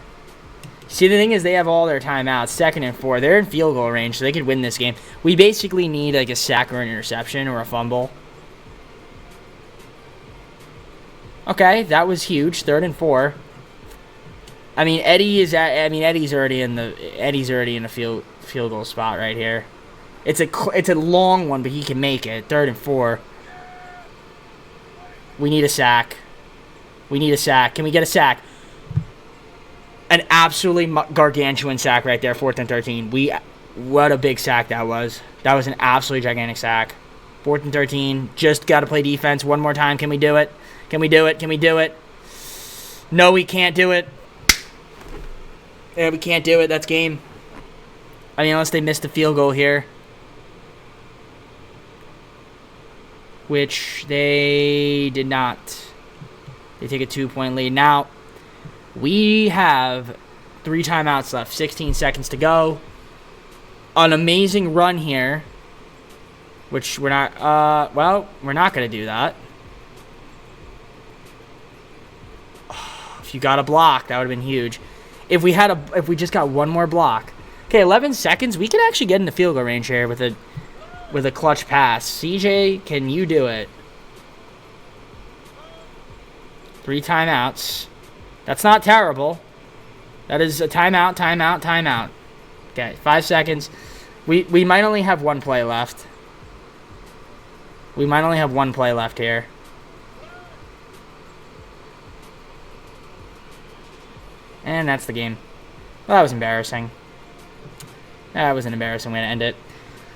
See, the thing is they have all their timeouts. 2nd and 4. They're in field goal range, so they could win this game. We basically need like a sack or an interception or a fumble. Okay, that was huge. 3rd and 4. I mean, Eddie's already in the field goal spot right here. It's a long one, but he can make it. 3rd and 4. We need a sack. We need a sack. Can we get a sack? An absolutely gargantuan sack right there. 4th and 13. What a big sack that was. That was an absolutely gigantic sack. 4th and 13. Just got to play defense one more time. Can we do it? Can we do it? Can we do it? No, we can't do it. Yeah, we can't do it. That's game. I mean, unless they missed the field goal here. Which they did not. They take a 2-point lead. Now, we have 3 timeouts left. 16 seconds to go. An amazing run here. Which we're not, well, we're not going to do that. If you got a block, that would have been huge. If we just got one more block. Okay, 11 seconds. We could actually get into field goal range here with a clutch pass. CJ, can you do it? 3 timeouts. That's not terrible. That is a timeout, timeout, timeout. Okay, 5 seconds. We might only have 1 play left. We might only have 1 play left here. And that's the game. Well, that was embarrassing. That was an embarrassing way to end it.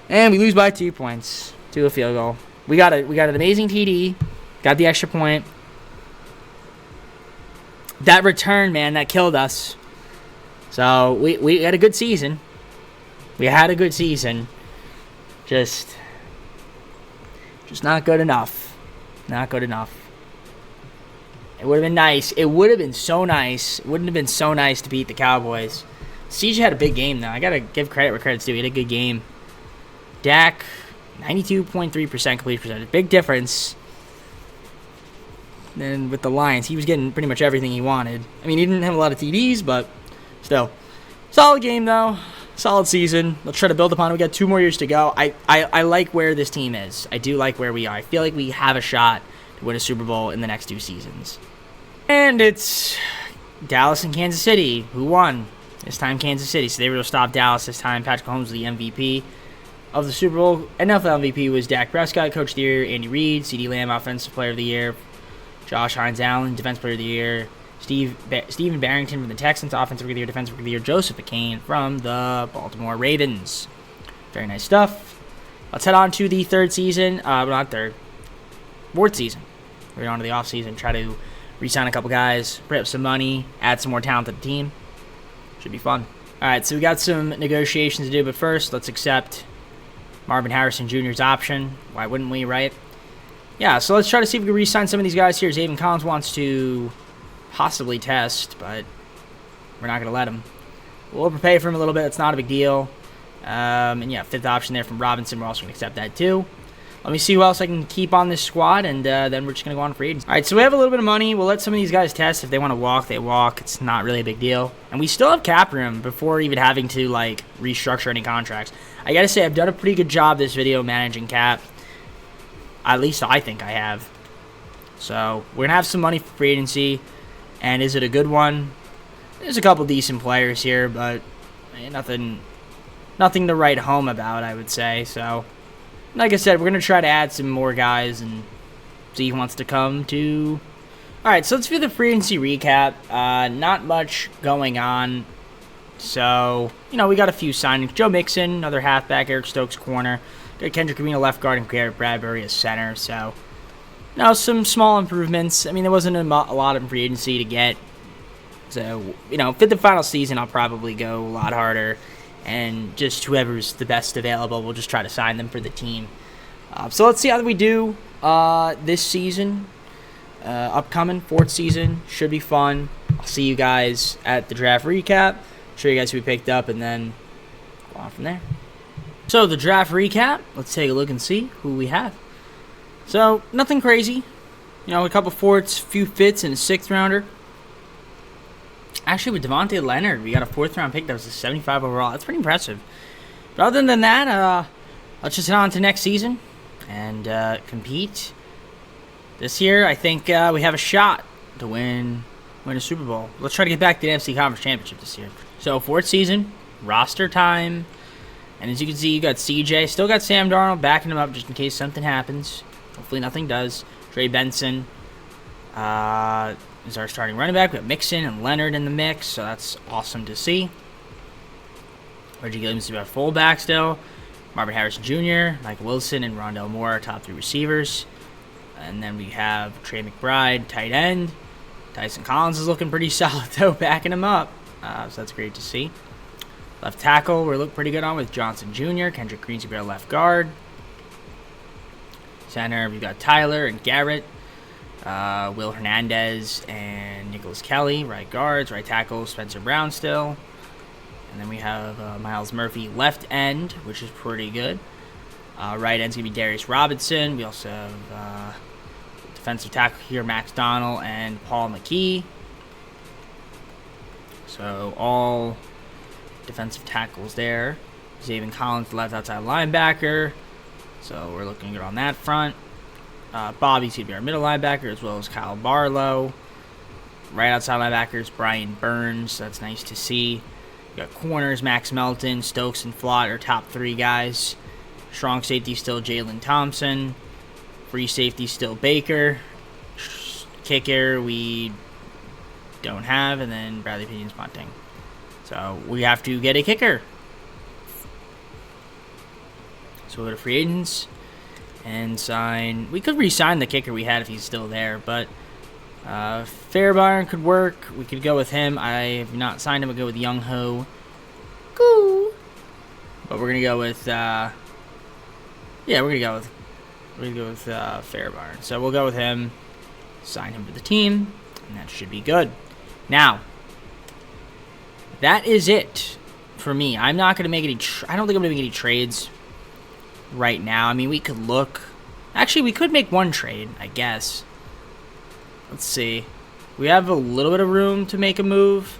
And we lose by 2 points to a field goal. We got an amazing TD. Got the extra point. That return, man, that killed us. So we had a good season. We had a good season. Just not good enough. Not good enough. It would have been nice. It would have been so nice. It wouldn't have been so nice to beat the Cowboys. CJ had a big game, though. I got to give credit where credit's due. He had a good game. Dak, 92.3% complete percentage. Big difference. Then with the Lions, he was getting pretty much everything he wanted. I mean, he didn't have a lot of TDs, but still. Solid game, though. Solid season. Let's try to build upon it. We got 2 more years to go. I like where this team is. I do like where we are. I feel like we have a shot to win a Super Bowl in the next 2 seasons. And it's Dallas and Kansas City. Who won? This time Kansas City. So they were able to stop Dallas this time. Patrick Mahomes was the MVP of the Super Bowl. NFL MVP was Dak Prescott. Coach of the Year, Andy Reid. CeeDee Lamb, Offensive Player of the Year. Josh Hines-Allen, Defensive Player of the Year. Steven Barrington from the Texans, Offensive Rookie of the Year, Defensive Rookie of the Year. Joseph McCain from the Baltimore Ravens. Very nice stuff. Let's head on to the 3rd season. Not 3rd. 4th season. We're on to the offseason. Try to re-sign a couple guys, bring up some money, add some more talent to the team. Should be fun. All right, so we got some negotiations to do, but first, let's accept Marvin Harrison Jr.'s option. Why wouldn't we, right? Yeah, so let's try to see if we can re-sign some of these guys here. Zaven Collins wants to possibly test, but we're not going to let him. We'll overpay for him a little bit. It's not a big deal. And yeah, 5th option there from Robinson. We're also going to accept that too. Let me see who else I can keep on this squad, and then we're just going to go on free agency. All right, so we have a little bit of money. We'll let some of these guys test. If they want to walk, they walk. It's not really a big deal. And we still have cap room before even having to, like, restructure any contracts. I got to say, I've done a pretty good job this video managing cap. At least I think I have. So we're going to have some money for free agency. And is it a good one? There's a couple decent players here, but nothing to write home about, I would say. So, like I said, we're going to try to add some more guys and See if he wants to come to... Alright, so let's do the free agency recap. Not much going on. So, we got a few signings. Joe Mixon, another halfback. Eric Stokes, corner. Got Kendrick Green, left guard, and Garrett Bradbury as center. So, some small improvements. I mean, there wasn't a lot of free agency to get. So, for the final season, I'll probably go a lot harder. And just whoever's the best available, we'll just try to sign them for the team. So let's see how we do this season. Upcoming, 4th season. Should be fun. I'll see you guys at the draft recap. Show you guys who we picked up, and then go on from there. So, the draft recap. Let's take a look and see who we have. So, nothing crazy. A couple fourths, few fits, and a 6th rounder. Actually, with Devontae Leonard, we got a 4th round pick that was a 75 overall. That's pretty impressive. But other than that, let's just head on to next season and compete. This year, I think we have a shot to win a Super Bowl. Let's try to get back to the NFC Conference Championship this year. So, 4th season, roster time. And as you can see, you got CJ. Still got Sam Darnold backing him up just in case something happens. Hopefully nothing does. Trey Benson is our starting running back. We got Mixon and Leonard in the mix, so that's awesome to see. Reggie Gilliams is our fullback still. Marvin Harrison Jr., Mike Wilson, and Rondell Moore, our top 3 receivers. And then we have Trey McBride, tight end. Tyson Collins is looking pretty solid, though, backing him up. So that's great to see. Left tackle, we look pretty good on with Johnson Jr., Kendrick Green's our left guard. Center, we've got Tyler and Garrett. Will Hernandez and Nicholas Kelly, right guards. Right tackle, Spencer Brown still. And then we have Miles Murphy, left end, which is pretty good. Right end's going to be Darius Robinson. We also have defensive tackle here, Max Donnell and Paul McKee. So all defensive tackles there. Zaven Collins, left outside linebacker. So we're looking good on that front. Bobby's going to be our middle linebacker, as well as Kyle Barlow. Right outside linebackers, Brian Burns. That's nice to see. We got corners, Max Melton, Stokes, and Flott, our top 3 guys. Strong safety still Jalen Thompson. Free safety still Baker. Kicker we don't have, and then Bradley Pinion's punting. So we have to get a kicker. So we'll go to free agents and sign. We could re-sign the kicker we had if he's still there, but Fairbairn could work. We could go with him. I have not signed him. We'll go with Young Ho. Cool. But we're gonna go with we're gonna go with Fairbairn. So we'll go with him. Sign him to the team, and that should be good. Now, that is it for me. I'm not gonna make any. I don't think I'm gonna make any trades right now. I mean, we could look. Actually, we could make one trade, I guess. Let's see. We have a little bit of room to make a move,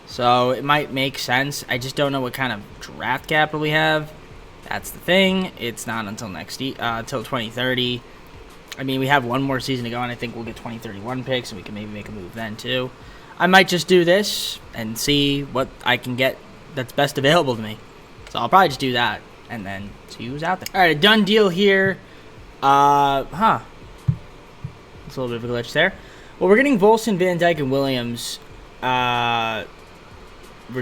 so it might make sense. I just don't know what kind of draft capital we have. That's the thing. It's not until until 2030. I mean, we have one more season to go, and I think we'll get 2031 picks, and we can maybe make a move then too. I might just do this and see what I can get that's best available to me. So I'll probably just do that and then see who's out there. All right, a done deal here. It's a little bit of a glitch there. Well, we're getting Volson, Van Dyke, and Williams. We're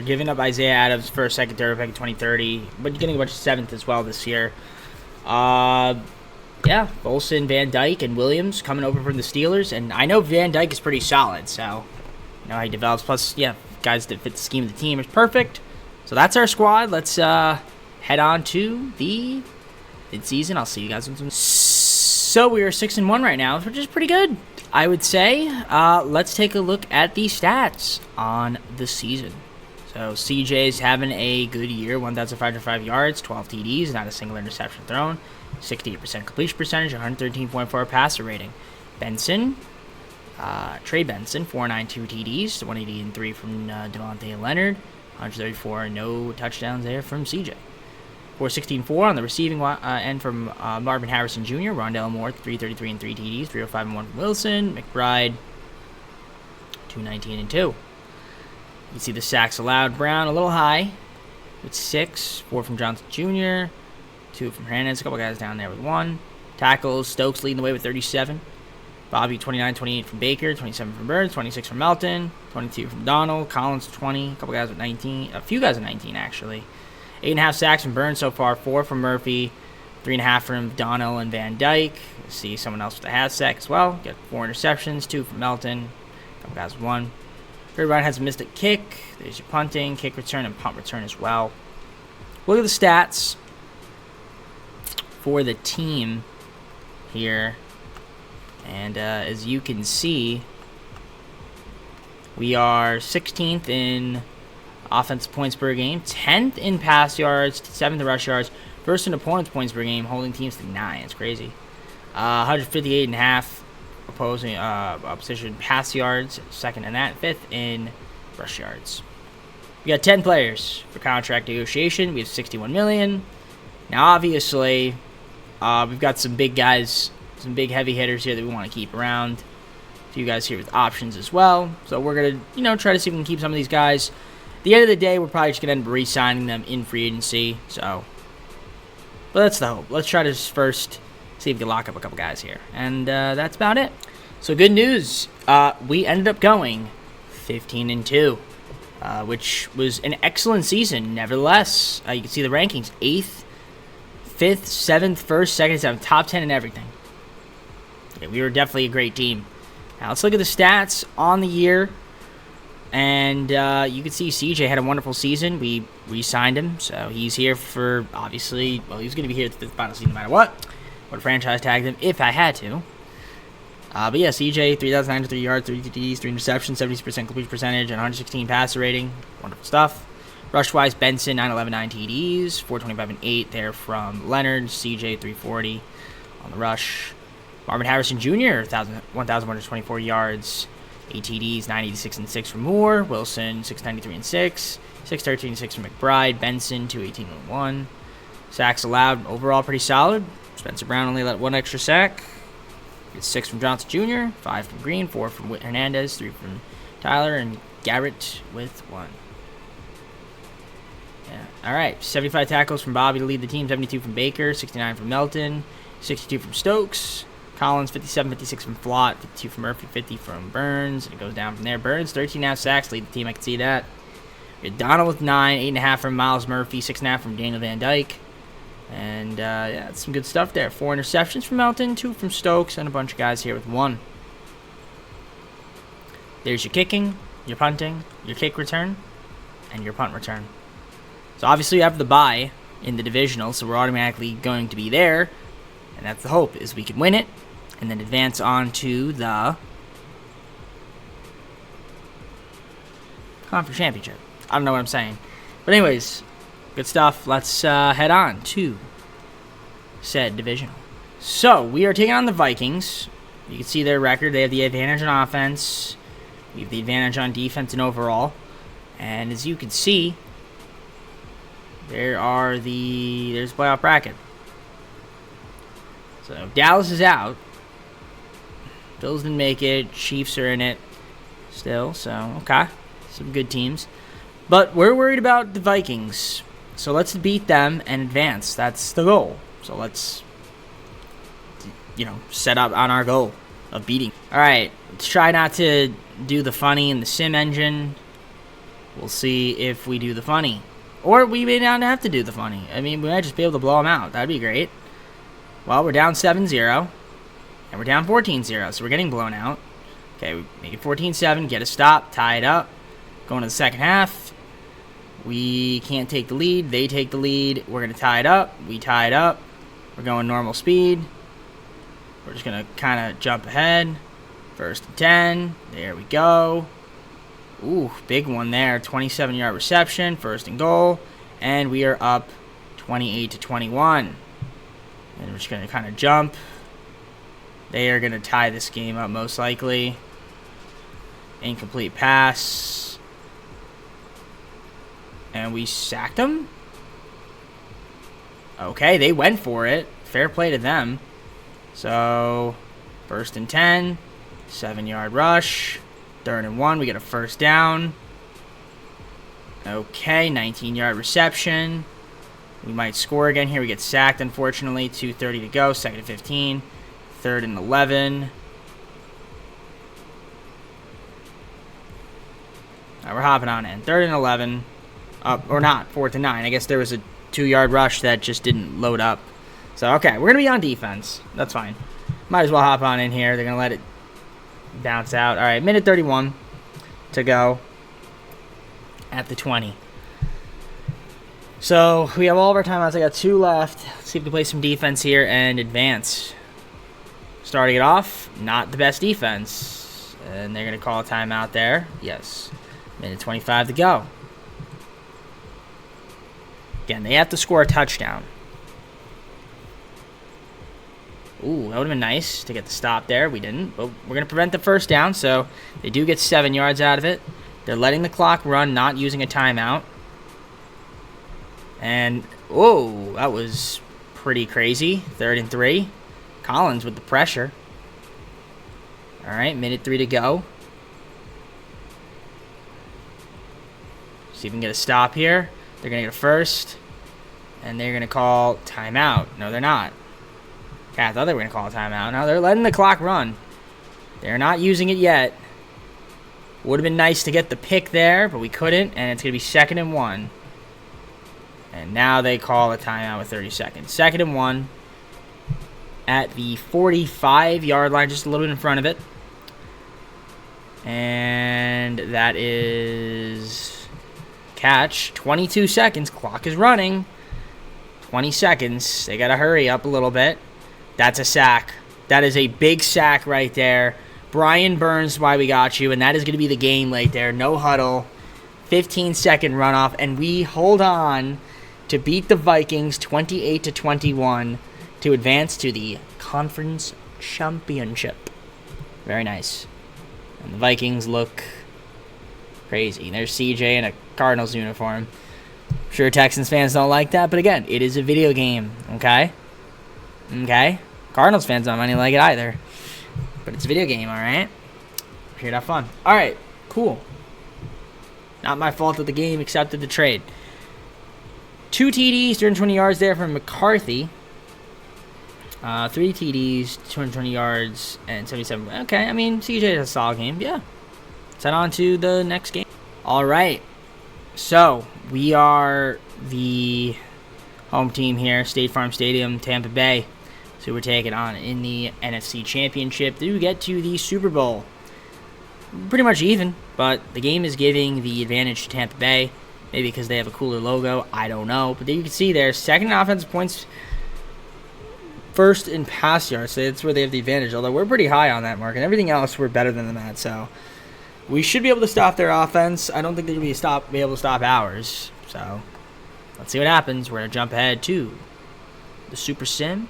giving up Isaiah Adams for a second, third pick in 2030, but you're getting a bunch of 7th as well this year. Yeah, Volson, Van Dyke, and Williams coming over from the Steelers, and I know Van Dyke is pretty solid, so you know how he develops. Plus, yeah, guys that fit the scheme of the team is perfect. So that's our squad. Let's head on to the mid-season. I'll see you guys in some. So we are 6-1 right now, which is pretty good, I would say. Let's take a look at the stats on the season. So CJ's having a good year, 1,505 yards, 12 TDs, not a single interception thrown, 68% completion percentage, 113.4 passer rating. Benson, Trey Benson, 492 TDs, 183 from Devontae Leonard, 134, no touchdowns there from CJ. 416.4 on the receiving end from Marvin Harrison Jr., Rondell Moore, 333 and 3 TDs, 305 and 1 from Wilson, McBride, 219 and 2. You can see the sacks allowed. Brown a little high with 6, 4 from Johnson Jr., 2 from Hernandez, a couple guys down there with 1. Tackles, Stokes leading the way with 37. Bobby 29, 28 from Baker, 27 from Burns, 26 from Melton, 22 from Donald, Collins 20, a couple guys with 19, a few guys with 19 actually. 8.5 sacks from Burns so far, 4 from Murphy, 3.5 from Donald and Van Dyke. See someone else with a half sack as well. Got 4 interceptions, 2 from Melton, a couple guys with 1. Everybody has missed a kick. There's your punting, kick return, and punt return as well. Look at the stats for the team here. And as you can see, we are 16th in offensive points per game, 10th in pass yards, 7th in rush yards, first in opponent's points per game, holding teams to 9. It's crazy. 158.5 opposition pass yards, second in that, 5th in rush yards. We got 10 players for contract negotiation. We have 61 million. Now, obviously, we've got some big guys, some big heavy hitters here that we want to keep around. A few guys here with options as well. So we're going to, try to see if we can keep some of these guys. At the end of the day, we're probably just going to end up re-signing them in free agency. So, but that's the hope. Let's try to first see if we can lock up a couple guys here. And that's about it. So good news. We ended up going 15-2, which was an excellent season. Nevertheless, you can see the rankings: 8th, 5th, 7th, 1st, 2nd, 7th, top 10 and everything. Yeah, we were definitely a great team. Now let's look at the stats on the year. And you can see CJ had a wonderful season. We re-signed him, so he's here for, obviously, well, he's going to be here to the final season no matter what. Would franchise tagged him if I had to. But yeah, CJ, 3,903 yards, 3 TDs, 3 interceptions, 70% completion percentage, and 116 passer rating. Wonderful stuff. Rush-wise, Benson, 911, 9 TDs, 425 and 8 there from Leonard. CJ, 340 on the rush. Marvin Harrison Jr., 1,124 yards, 8 TDs, 986 and 6 from Moore. Wilson, 693 and 6, 613 and 6 from McBride. Benson, 218 and 1. Sacks allowed, overall pretty solid. Spencer Brown only let 1 extra sack. 6 from Johnson Jr., 5 from Green, 4 from Whit Hernandez, 3 from Tyler, and Garrett with 1. Yeah. All right. 75 tackles from Bobby to lead the team, 72 from Baker, 69 from Melton, 62 from Stokes. Collins, 57, 56 from Flott, 52 from Murphy, 50 from Burns. And it goes down from there. Burns, 13.5 sacks, lead the team. I can see that. We had Donald with 9, 8.5 from Miles Murphy, 6.5 from Daniel Van Dyke. And, yeah, some good stuff there. 4 interceptions from Melton, 2 from Stokes, and a bunch of guys here with 1. There's your kicking, your punting, your kick return, and your punt return. So, obviously, you have the bye in the divisional, so we're automatically going to be there. And that's the hope, is we can win it, and then advance on to the conference championship. I don't know what I'm saying. But anyways, good stuff. Let's head on to said divisional. So, we are taking on the Vikings. You can see their record. They have the advantage on offense. We have the advantage on defense and overall. And as you can see, there's the playoff bracket. So, Dallas is out. Bills didn't make it. Chiefs are in it still. So, okay. Some good teams. But we're worried about the Vikings. So let's beat them and advance. That's the goal. So let's, set up on our goal of beating. All right. Let's try not to do the funny in the sim engine. We'll see if we do the funny. Or we may not have to do the funny. I mean, we might just be able to blow them out. That'd be great. Well, we're down 7-0. And we're down 14-0. So we're getting blown out. Okay, we make it 14-7. Get a stop. Tie it up. Going to the second half. We can't take the lead. They take the lead. We're going to tie it up. We tie it up. We're going normal speed. We're just going to kind of jump ahead. 1st and 10. There we go. Ooh, big one there. 27-yard reception. 1st and goal. And we are up 28-21. And we're just going to kind of jump. They are going to tie this game up most likely. Incomplete pass. And we sacked them? Okay, they went for it. Fair play to them. So, 1st and 10. 7-yard rush. 3rd and 1. We get a 1st down. Okay, 19-yard reception. We might score again here. We get sacked, unfortunately. 2:30 to go. 2nd and 15. 3rd and 11. All right, we're hopping on in. 3rd and 11. Or not, 4th and 9. I guess there was a 2-yard rush that just didn't load up. So, okay, we're going to be on defense. That's fine. Might as well hop on in here. They're going to let it bounce out. All right, minute 31 to go at the 20. So, we have all of our timeouts. I got 2 left. Let's see if we can play some defense here and advance. Starting it off, not the best defense. And they're going to call a timeout there. Yes. Minute 25 to go. Again, they have to score a touchdown. Ooh, that would have been nice to get the stop there. We didn't, but we're going to prevent the first down, so they do get 7 yards out of it. They're letting the clock run, not using a timeout. And, whoa, that was pretty crazy. 3rd and 3. Collins with the pressure. All right, minute 3 to go. See if we can get a stop here. They're going to get a first. And they're going to call timeout. No, they're not. Okay, I thought they were going to call a timeout. No, they're letting the clock run. They're not using it yet. Would have been nice to get the pick there, but we couldn't. And it's going to be 2nd and 1. And now they call a timeout with 30 seconds. 2nd and 1 at the 45-yard line, just a little bit in front of it. And that is catch. 22 seconds. Clock is running. 20 seconds. They got to hurry up a little bit. That's a sack. That is a big sack right there. Brian Burns, why we got you. And that is going to be the game right there. No huddle. 15-second runoff. And we hold on to beat the Vikings 28-21 to advance to the conference championship. Very nice. And the Vikings look crazy. There's CJ in a Cardinals uniform. I'm sure Texans fans don't like that, but again, it is a video game, okay? Okay? Cardinals fans don't really like it either. But it's a video game, alright? We're here to have fun. Alright, cool. Not my fault that the game accepted the trade. 2 TDs, 220 yards there from McCarthy. 3 TDs, 220 yards, and 77. Okay, I mean, CJ is a solid game. Yeah. Let's head on to the next game. All right. So, we are the home team here, State Farm Stadium, Tampa Bay. So, we're taking on in the NFC Championship to get to the Super Bowl. Pretty much even, but the game is giving the advantage to Tampa Bay. Maybe because they have a cooler logo. I don't know. But there you can see there, 2nd in offensive points, 1st in pass yards, so that's where they have the advantage. Although we're pretty high on that mark, and everything else we're better than them at. So we should be able to stop their offense. I don't think they're going to be able to stop ours. So let's see what happens. We're going to jump ahead to the Super Sim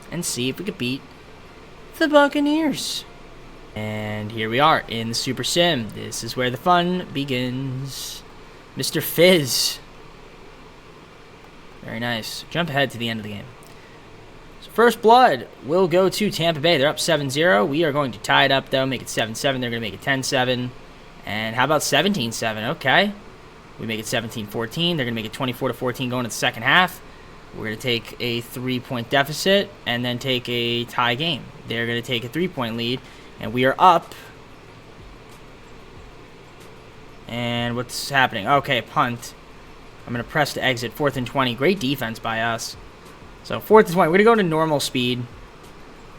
and see if we can beat the Buccaneers. And here we are in the Super Sim. This is where the fun begins. Mr. Fizz. Very nice. Jump ahead to the end of the game. First blood will go to Tampa Bay. They're up 7-0. We are going to tie it up, though, make it 7-7. They're going to make it 10-7. And how about 17-7? Okay. We make it 17-14. They're going to make it 24-14 going to the second half. We're going to take a 3-point deficit and then take a tie game. They're going to take a 3-point lead, and we are up. And what's happening? Okay, punt. I'm going to press to exit. 4th and 20. Great defense by us. So 4th and 20. We're going to go to normal speed.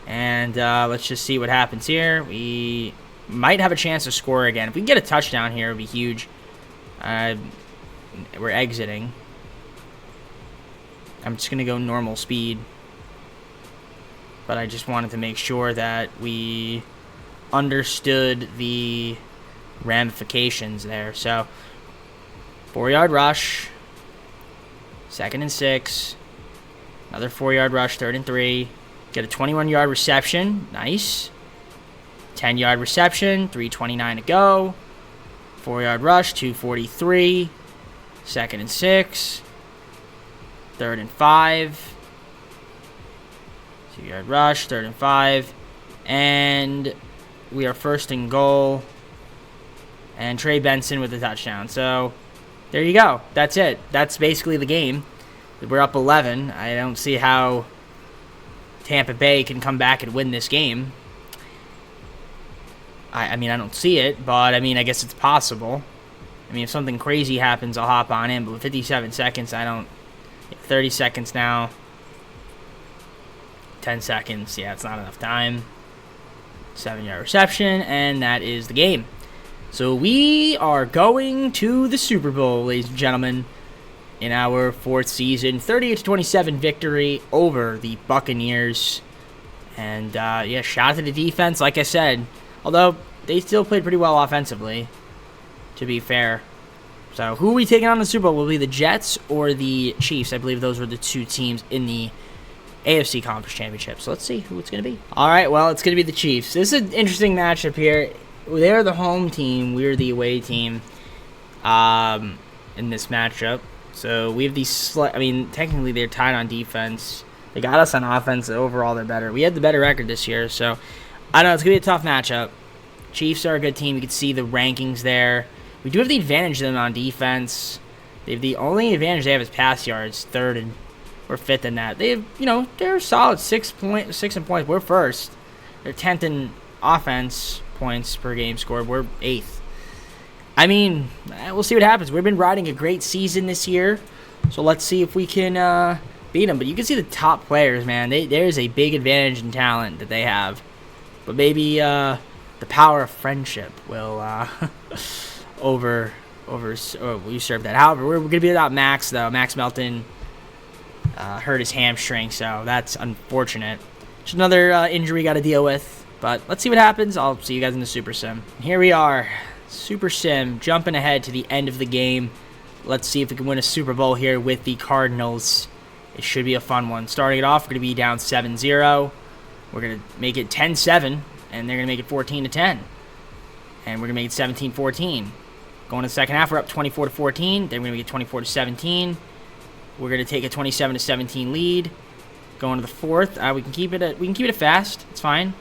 And let's just see what happens here. We might have a chance to score again. If we can get a touchdown here, it would be huge. We're exiting. I'm just going to go normal speed. But I just wanted to make sure that we understood the ramifications there. So 4-yard rush. 2nd and 6. Another 4-yard rush, 3rd and 3. Get a 21-yard reception. Nice. 10-yard reception, 3:29 to go. 4-yard rush, 2:43. 2nd and 6. 3rd and 5. 2-yard rush, 3rd and 5. And we are 1st and goal. And Trey Benson with the touchdown. So there you go. That's it. That's basically the game. We're up 11. I don't see how Tampa Bay can come back and win this game. I mean, I don't see it, but I mean, I guess it's possible. I mean, if something crazy happens, I'll hop on in. But with 57 seconds, I don't... 30 seconds now. 10 seconds. Yeah, it's not enough time. 7-yard reception, and that is the game. So we are going to the Super Bowl, ladies and gentlemen, in our 4th season. 38-27 victory over the Buccaneers. And, yeah, shout out to the defense, like I said. Although, they still played pretty well offensively, to be fair. So, who are we taking on in the Super Bowl? Will it be the Jets or the Chiefs? I believe those were the 2 teams in the AFC Conference Championship. So, let's see who it's going to be. All right, well, it's going to be the Chiefs. This is an interesting matchup here. They're the home team. We're the away team in this matchup. So, we have these... I mean, technically, they're tied on defense. They got us on offense. Overall, they're better. We had the better record this year. So, I don't know. It's going to be a tough matchup. Chiefs are a good team. You can see the rankings there. We do have the advantage then on defense. They have the only advantage they have is pass yards, 3rd or 5th in that. They have, you know, they're solid 6 in points. We're 1st. They're 10th in offense points per game scored. We're 8th. I mean, we'll see what happens. We've been riding a great season this year, so let's see if we can beat them. But you can see the top players, man. There's a big advantage in talent that they have. But maybe the power of friendship will usurp that. However, we're going to be without Max, though. Max Melton hurt his hamstring, so that's unfortunate. Just another injury we got to deal with. But let's see what happens. I'll see you guys in the Super Sim. Here we are. Super Sim, jumping ahead to the end of the game. Let's see if we can win a Super Bowl here with the Cardinals. It should be a fun one. Starting it off, we're going to be down 7-0. We're going to make it 10-7, and they're going to make it 14-10. And we're going to make it 17-14. Going to the second half, we're up 24-14. Then we're going to make it 24-17. We're going to take a 27-17 lead. Going to the fourth, we can keep it fast. It's fine.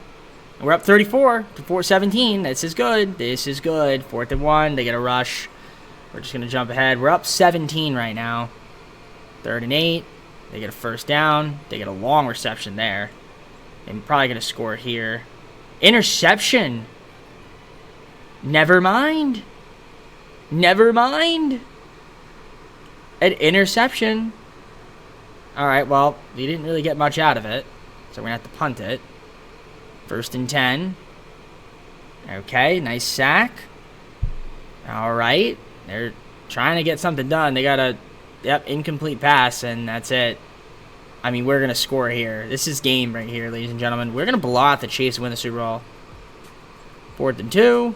And we're up 34-17. This is good. This is good. 4th and 1. They get a rush. We're just going to jump ahead. We're up 17 right now. 3rd and 8. They get a first down. They get a long reception there. They're probably going to score here. Interception. Never mind. Never mind. An interception. All right, well, we didn't really get much out of it, so we're going to have to punt it. 1st and 10. Okay, nice sack. All right. They're trying to get something done. They got a, incomplete pass, and that's it. I mean, we're going to score here. This is game right here, ladies and gentlemen. We're going to blow out the Chiefs and win the Super Bowl. 4th and 2.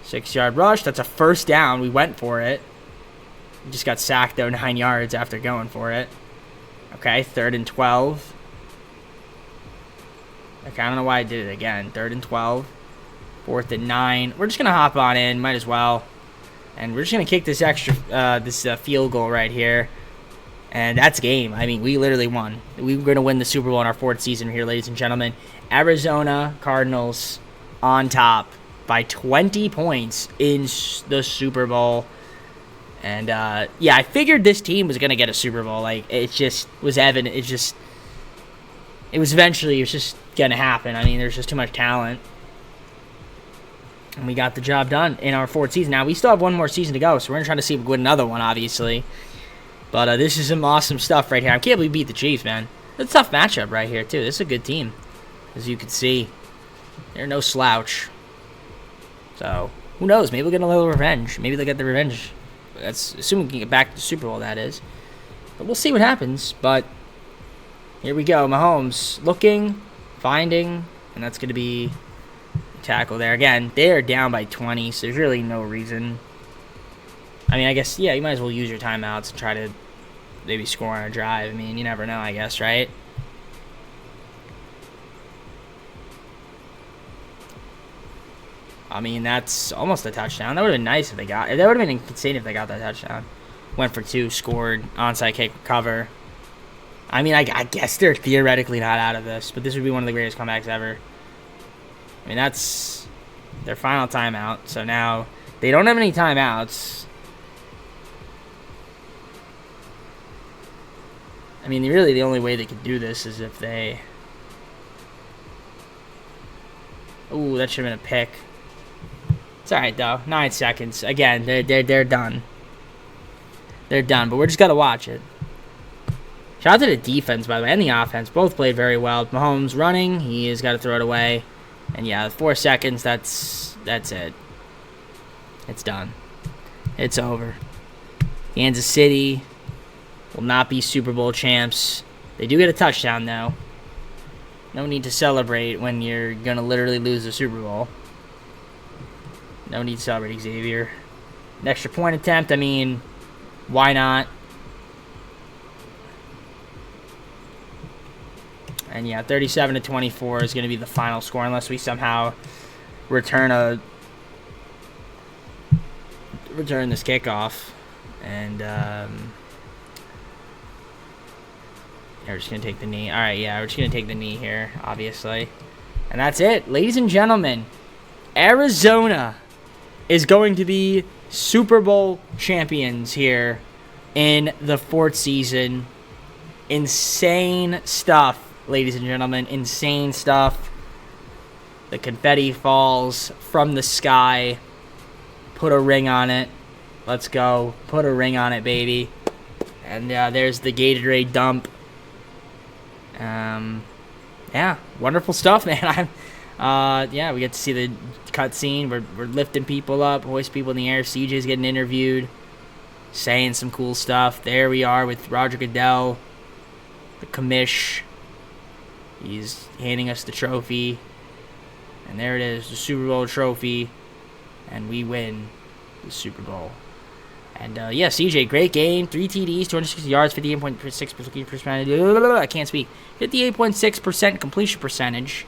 6-yard rush. That's a first down. We went for it. We just got sacked, though, 9 yards after going for it. Okay, 3rd and 12. Okay, I don't know why I did it again. 3rd and 12. 4th and 9. We're just going to hop on in. Might as well. And we're just going to kick this extra field goal right here. And that's game. I mean, we literally won. We were going to win the Super Bowl in our 4th season here, ladies and gentlemen. Arizona Cardinals on top by 20 points in the Super Bowl. And, yeah, I figured this team was going to get a Super Bowl. Like, it just was evident. It was just going to happen. I mean, there's just too much talent. And we got the job done in our 4th season. Now, we still have one more season to go, so we're going to try to see if we can win another one, obviously. But this is some awesome stuff right here. I can't believe we beat the Chiefs, man. It's a tough matchup right here, too. This is a good team, as you can see. They're no slouch. So, who knows? Maybe we'll get a little revenge. Maybe they'll get the revenge. That's assuming we can get back to the Super Bowl, that is. But we'll see what happens. But here we go. Mahomes looking, finding, and that's going to be a tackle there. Again, they are down by 20, so there's really no reason. I mean, I guess, yeah, you might as well use your timeouts and try to maybe score on a drive. I mean, you never know, I guess, right? I mean, that's almost a touchdown. That would have been nice if they got it. That would have been insane if they got that touchdown. Went for 2, scored, onside kick, recover. I mean, I guess they're theoretically not out of this, but this would be one of the greatest comebacks ever. I mean, that's their final timeout. So now they don't have any timeouts. I mean, really the only way they could do this is if they... Ooh, that should have been a pick. It's all right though. 9 seconds. Again, they're done. They're done, but we're just gotta watch it. Shout out to the defense, by the way, and the offense. Both played very well. Mahomes running, he has got to throw it away. And yeah, 4 seconds, that's it. It's done. It's over. Kansas City will not be Super Bowl champs. They do get a touchdown, though. No need to celebrate when you're going to literally lose the Super Bowl. No need to celebrate, Xavier. An extra point attempt, I mean, why not? And yeah, 37-24 is going to be the final score unless we somehow return this kickoff. And we're just going to take the knee. All right, yeah, we're just going to take the knee here, obviously. And that's it. Ladies and gentlemen, Arizona is going to be Super Bowl champions here in the 4th season. Insane stuff. Ladies and gentlemen, insane stuff. The confetti falls from the sky. Put a ring on it. Let's go. Put a ring on it, baby. And there's the Gatorade dump. Yeah, wonderful stuff, man. Yeah, we get to see the cutscene. We're lifting people up, hoist people in the air. CJ's getting interviewed, saying some cool stuff. There we are with Roger Goodell, the commish. He's handing us the trophy. And there it is, the Super Bowl trophy. And we win the Super Bowl. And, yeah, CJ, great game. 3 TDs, 260 yards, 58.6%. I can't speak. 58.6% completion percentage.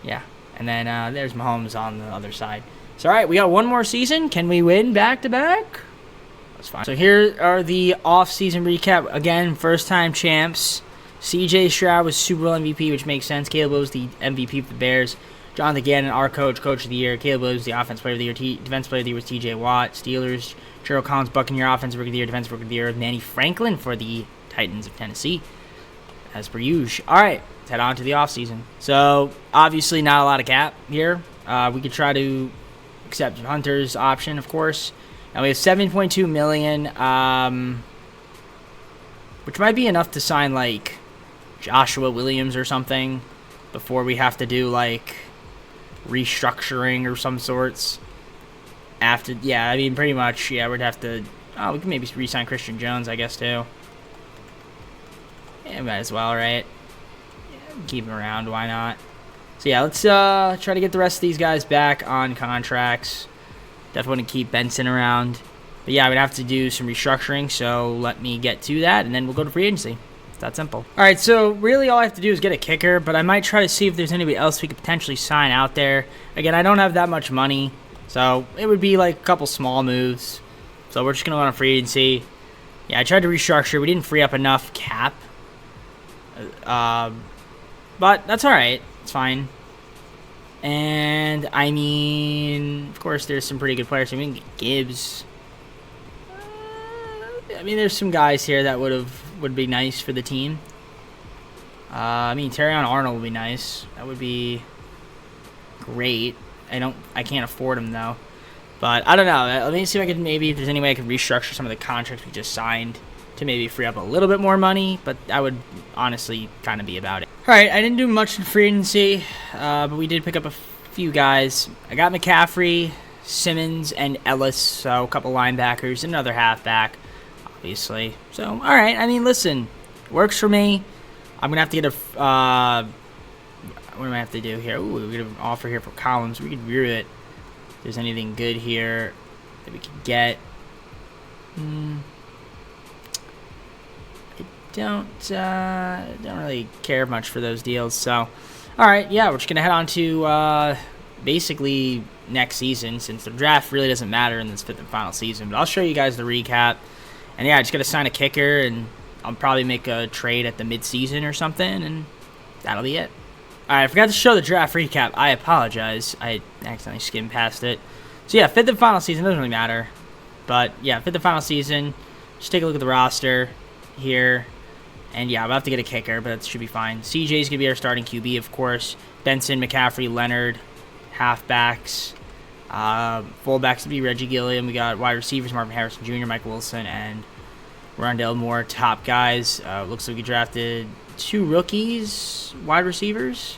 Yeah. And then there's Mahomes on the other side. So, all right, we got one more season. Can we win back-to-back? That's fine. So here are the off-season recap. Again, first-time champs. C.J. Stroud was Super Bowl MVP, which makes sense. Caleb was the MVP for the Bears. Jonathan Gannon, our coach of the year. Caleb was the offensive player of the year. Defensive player of the year was T.J. Watt. Steelers, Gerald Collins, Buccaneer, offensive rookie of the year. Defensive rookie of the year, Manny Franklin for the Titans of Tennessee, as per usual. All right, let's head on to the offseason. So, obviously not a lot of cap here. We could try to accept Hunter's option, of course. Now we have $7.2 million, which might be enough to sign, like, Joshua Williams or something before we have to do, like, restructuring or some sorts. After, yeah, I mean, pretty much, yeah, we'd have to, we can maybe re-sign Christian Jones, I guess, too. Yeah, might as well, right? Yeah, keep him around, why not? So, yeah, let's try to get the rest of these guys back on contracts. Definitely want to keep Benson around. But, yeah, we'd have to do some restructuring, so let me get to that, and then we'll go to free agency. It's that simple. All right, so really all I have to do is get a kicker, but I might try to see if there's anybody else we could potentially sign out there. Again, I don't have that much money, so it would be like a couple small moves. So we're just going to go on a free agency. Yeah, I tried to restructure. We didn't free up enough cap. But that's all right. It's fine. And, I mean, of course, there's some pretty good players. I mean, Gibbs. I mean, there's some guys here that would be nice for the team. I mean, Terrion Arnold would be nice. That would be great. I can't afford him though. But I don't know. Let me see if I can if there's any way I can restructure some of the contracts we just signed to maybe free up a little bit more money. But that would honestly kind of be about it. All right, I didn't do much in free agency, but we did pick up a few guys. I got McCaffrey, Simmons, and Ellis. So a couple linebackers, and another halfback. Obviously. So, all right. I mean, listen, works for me. I'm gonna have to get a. What do I have to do here? Ooh, we get an offer here for Collins. We could view it. If there's anything good here that we could get. I don't really care much for those deals. So, all right. Yeah, we're just gonna head on to basically next season, since the draft really doesn't matter in this 5th and final season. But I'll show you guys the recap. And yeah, I just got to sign a kicker, and I'll probably make a trade at the midseason or something, and that'll be it. All right, I forgot to show the draft recap. I apologize. I accidentally skimmed past it. So yeah, 5th and final season, doesn't really matter. But yeah, 5th and final season, just take a look at the roster here. And yeah, I'm about to get a kicker, but that should be fine. CJ's going to be our starting QB, of course. Benson, McCaffrey, Leonard, halfbacks. Fullbacks to be Reggie Gilliam. We got wide receivers Marvin Harrison Jr., Mike Wilson, and Rondell Moore. Top guys. Looks like we drafted 2 rookies, wide receivers.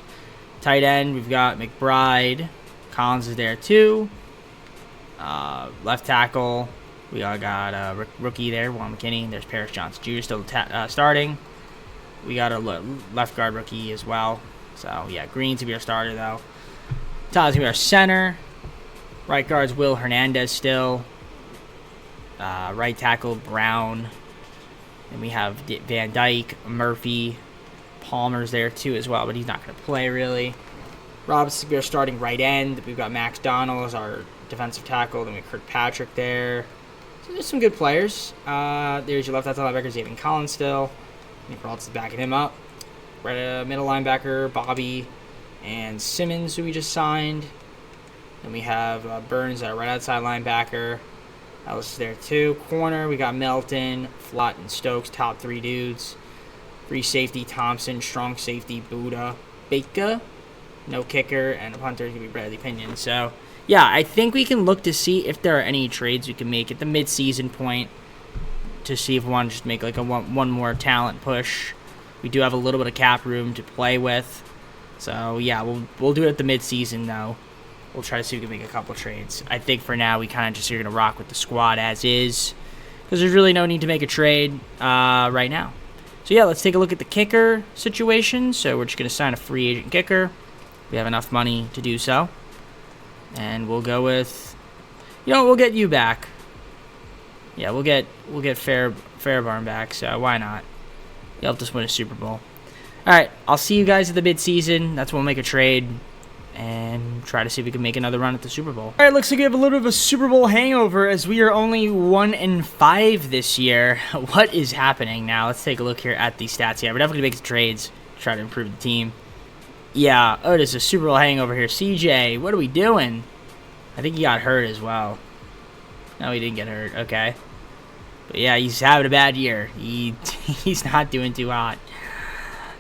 Tight end, we've got McBride. Collins is there too. Left tackle, we got a rookie there, Warren McKinney. There's Paris Johnson Jr. still starting. We got a left guard rookie as well. So, yeah, Green's going to be our starter, though. Todd's going to be our center. Right guard's Will Hernandez still. Right tackle, Brown. And we have Van Dyke, Murphy. Palmer's there, too, as well, but he's not going to play, really. Robinson's going to be our starting right end. We've got Max Donald as our defensive tackle. Then we have Kirkpatrick there. So there's some good players. There's your left outside linebacker, Xavier Collins still. Nick Raltz is backing him up. Right middle linebacker, Bobby and Simmons, who we just signed. Then we have Burns, our right outside linebacker. Ellis is there too. Corner, we got Melton, Flott, and Stokes, top 3 dudes. Free safety, Thompson. Strong safety, Buddha. Baker. No kicker. And a punter is going to be Bradley Pinion. So, yeah, I think we can look to see if there are any trades we can make at the mid-season point to see if we want to just make like a one more talent push. We do have a little bit of cap room to play with. So, yeah, we'll do it at the mid-season, though. We'll try to see if we can make a couple trades. I think for now we kind of just are going to rock with the squad as is because there's really no need to make a trade right now. So, yeah, let's take a look at the kicker situation. So, we're just going to sign a free agent kicker. We have enough money to do so. And we'll go with, we'll get you back. Yeah, we'll get Fairbarn back, so why not? You'll help us win a Super Bowl. All right, I'll see you guys at the midseason. That's when we'll make a trade and try to see if we can make another run at the Super Bowl. All right, looks like we have a little bit of a Super Bowl hangover as we are only 1-5 this year. What is happening now? Let's take a look here at the stats. Yeah, we're definitely going to make some trades to try to improve the team. Yeah, it is a Super Bowl hangover here. CJ, what are we doing? I think he got hurt as well. No, he didn't get hurt. Okay. But yeah, he's having a bad year. He's not doing too hot.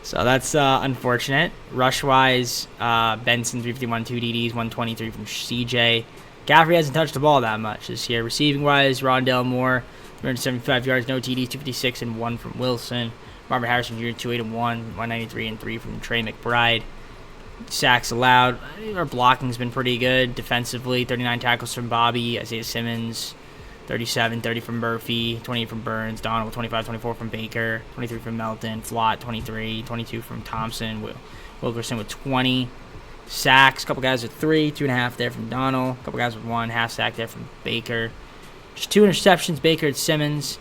So that's unfortunate. Rush-wise, Benson, 351, 2 DDs, 123 from CJ. Gaffrey hasn't touched the ball that much this year. Receiving-wise, Rondell Moore, 375 yards, no TDs, 256 and 1 from Wilson. Marvin Harrison Jr., 208 and 1, 193 and 3 from Trey McBride. Sacks allowed. Our blocking's been pretty good. Defensively, 39 tackles from Bobby, Isaiah Simmons, 37, 30 from Murphy, 28 from Burns, Donald, 25, 24 from Baker, 23 from Melton, Flott, 23, 22 from Thompson, Wilkerson with 20. Sacks, a couple guys with 3, 2.5 there from Donald, a couple guys with 1, half sack there from Baker. Just 2 interceptions, Baker and Simmons.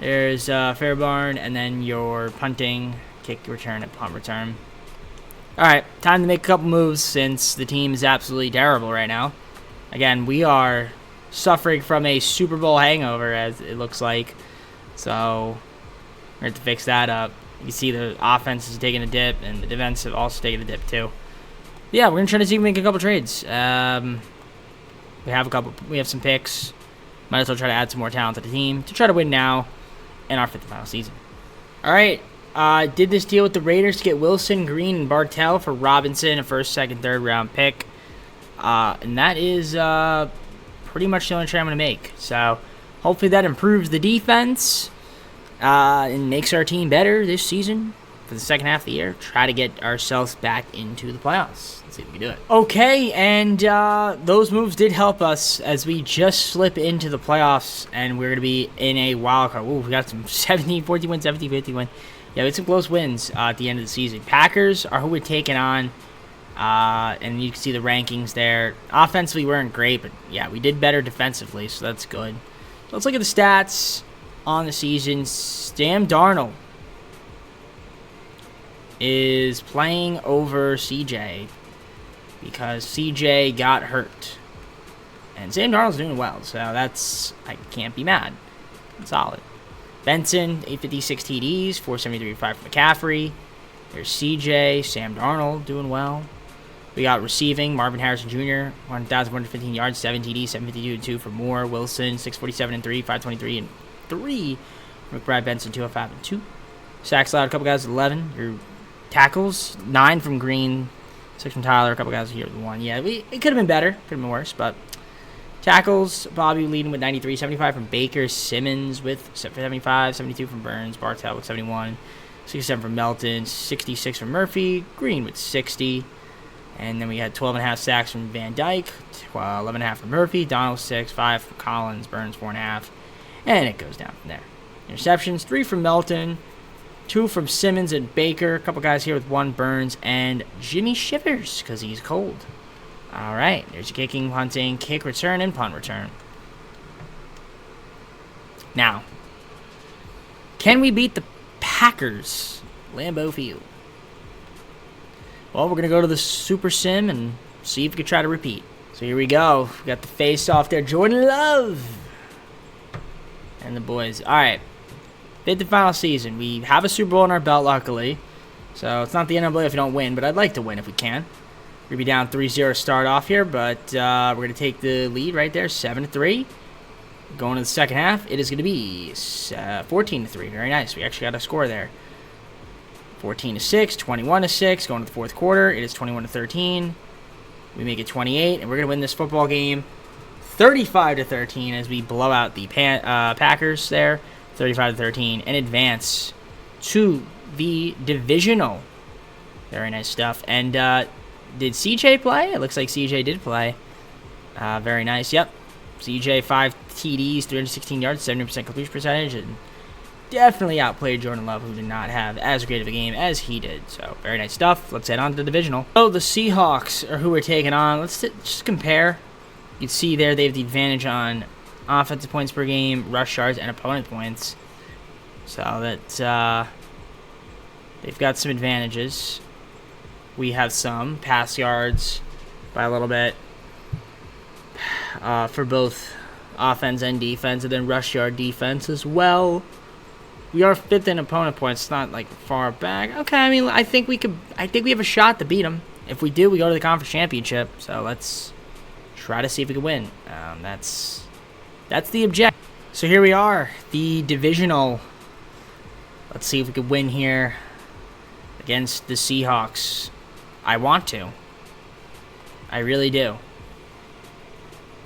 There's Fairbarn, and then your punting, kick return, and punt return. All right, time to make a couple moves since the team is absolutely terrible right now. Again, we are suffering from a Super Bowl hangover, as it looks like. So, we're going to fix that up. You can see the offense is taking a dip, and the defense have also taken a dip, too. Yeah, we're going to try to see if we can make a couple trades. We have some picks. Might as well try to add some more talent to the team to try to win now in our 5th and final season. All right. Did this deal with the Raiders to get Wilson, Green, and Bartell for Robinson, a 1st, 2nd, 3rd round pick. And that is pretty much the only trade I'm going to make. So hopefully that improves the defense and makes our team better this season for the second half of the year. Try to get ourselves back into the playoffs. Let's see if we can do it. Okay, and those moves did help us as we just slip into the playoffs, and we're going to be in a wild card. Ooh, we got some 17-14 win, 17-50 win. Yeah, we had some close wins at the end of the season. Packers are who we're taking on, and you can see the rankings there. Offensively, we weren't great, but yeah, we did better defensively, so that's good. Let's look at the stats on the season. Sam Darnold is playing over CJ because CJ got hurt. And Sam Darnold's doing well, so I can't be mad. It's solid. Benson, 856 TDs, 473.5 from McCaffrey. There's CJ, Sam Darnold doing well. We got receiving, Marvin Harrison Jr., 1,115 yards, 7 TDs, 752 and 2 for Moore. Wilson, 647 and 3, 523 and 3. McBride, Benson, 205 and 2. Sacks allowed, a couple guys with 11. Your tackles, 9 from Green, 6 from Tyler, a couple guys here with 1. Yeah, it could have been better. Could have been worse, but tackles, Bobby leading with 93, 75 from Baker, Simmons with 75, 72 from Burns, Bartel with 71, 67 from Melton, 66 from Murphy, Green with 60, and then we had 12.5 sacks from Van Dyke, 11.5 from Murphy, Donald 6, 5 from Collins, Burns 4.5, and it goes down from there. Interceptions, 3 from Melton, 2 from Simmons and Baker, a couple guys here with 1, Burns, and Jimmy Shivers because he's cold. All right, there's your kicking, punting, kick return, and punt return. Now, can we beat the Packers? Lambeau Field. Well, we're going to go to the Super Sim and see if we can try to repeat. So here we go. We got the face-off there. Jordan Love. And the boys. All right. Fifth and final season. We have a Super Bowl in our belt, luckily. So it's not the NCAA if we don't win, but I'd like to win if we can. We're going to be down 3-0 to start off here, but we're going to take the lead right there, 7-3. Going to the second half, it is going to be 14-3. Very nice. We actually got a score there. 14-6, 21-6. Going to the fourth quarter, it is 21-13. We make it 28, and we're going to win this football game 35-13 as we blow out the Packers there, 35-13, and advance to the divisional. Very nice stuff. And did CJ play? It looks like CJ did play. Very nice. Yep. CJ, 5 TDs, 316 yards, 70% completion percentage, and definitely outplayed Jordan Love, who did not have as great of a game as he did. So, very nice stuff. Let's head on to the divisional. So, the Seahawks are who we're taking on. Let's just compare. You can see there they have the advantage on offensive points per game, rush yards, and opponent points. So, that they've got some advantages. We have some pass yards by a little bit for both offense and defense, and then rush yard defense as well. We are 5th in opponent points. It's not like far back. Okay, I mean, I think we have a shot to beat them. If we do, we go to the conference championship. So let's try to see if we can win. That's the objective. So here we are, the divisional. Let's see if we can win here against the Seahawks. I want to. I really do.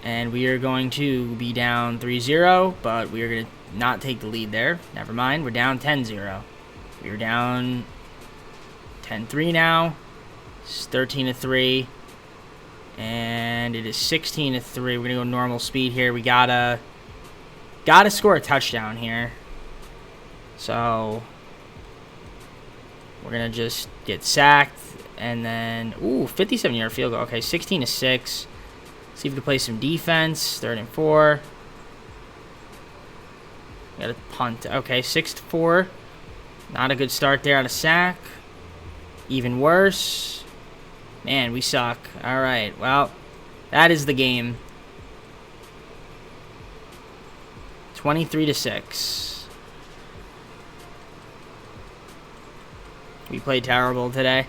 And we are going to be down 3-0, but we are going to not take the lead there. Never mind. We're down 10-0. We are down 10-3 now. It's 13-3. And it is 16-3. We're going to go normal speed here. We gotta score a touchdown here. So we're going to just get sacked. And then, 57-yard field goal. Okay, 16-6. See if we can play some defense. 3rd and 4. Got a punt. Okay, 6-4. Not a good start there on a sack. Even worse. Man, we suck. All right, well, that is the game. 23-6. We played terrible today.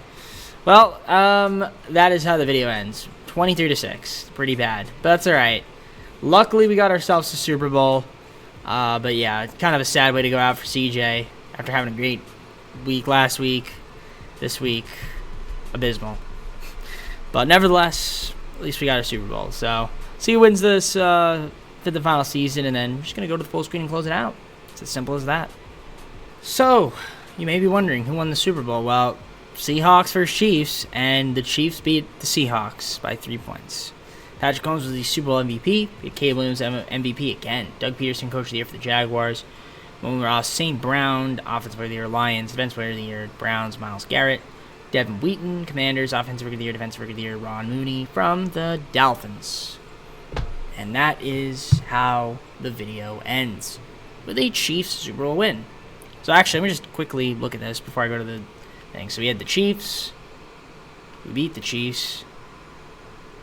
Well, that is how the video ends. 23-6. Pretty bad. But that's all right. Luckily, we got ourselves a Super Bowl. But yeah, kind of a sad way to go out for CJ after having a great week last week. This week, abysmal. But nevertheless, at least we got a Super Bowl. So, see who wins this 5th and final season, and then we're just going to go to the full screen and close it out. It's as simple as that. So, you may be wondering who won the Super Bowl. Well, Seahawks versus Chiefs, and the Chiefs beat the Seahawks by 3 points. Patrick Mahomes was the Super Bowl MVP. Caleb Williams MVP again. Doug Peterson, Coach of the Year for the Jaguars. Moon Ross, St. Brown, Offensive Player of the Year, Lions. Defensive Player of the Year, Browns, Myles Garrett. Devin Wheaton, Commanders, Offensive Rookie of the Year, Defensive Rookie of the Year, Ron Mooney from the Dolphins. And that is how the video ends, with a Chiefs Super Bowl win. So actually, let me just quickly look at this before I go to the thing. So we had the Chiefs. We beat the Chiefs.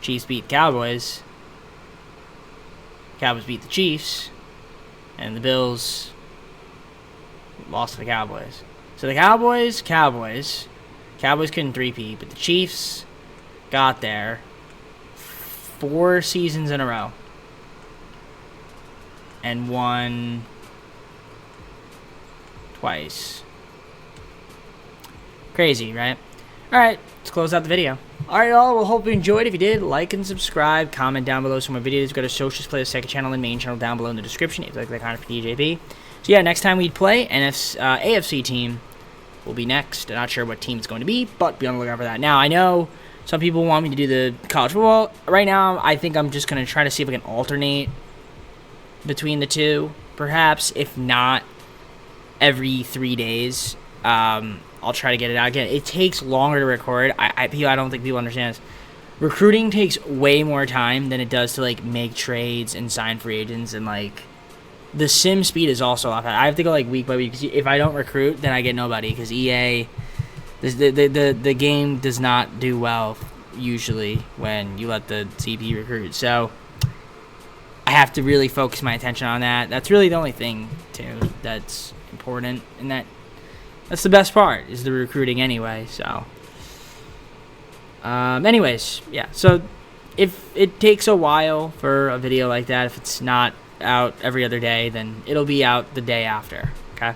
Chiefs beat the Cowboys. Cowboys beat the Chiefs. And the Bills lost to the Cowboys. So the Cowboys couldn't three-peat, but the Chiefs got there 4 seasons in a row and won twice. Crazy, right? All right, let's close out the video. Alright, all. Well, hope you enjoyed. If you did, like and subscribe. Comment down below some more videos. Go to Socials Play the second channel and main channel down below in the description if you like that kind of DJP. So, yeah, next time we play, AFC team will be next. I'm not sure what team it's going to be, but be on the lookout for that. Now, I know some people want me to do the college football. Right now, I think I'm just going to try to see if I can alternate between the two. Perhaps, if not every 3 days, I'll try to get it out again. It takes longer to record. I don't think people understand this. Recruiting takes way more time than it does to, like, make trades and sign free agents. And, like, the sim speed is also a lot faster. I have to go, like, week by week. Because if I don't recruit, then I get nobody. Because EA, the game does not do well, usually, when you let the CP recruit. So I have to really focus my attention on that. That's really the only thing, too, that's important. And that's the best part, is the recruiting anyway. So, anyways, yeah. So, if it takes a while for a video like that, if it's not out every other day, then it'll be out the day after, okay?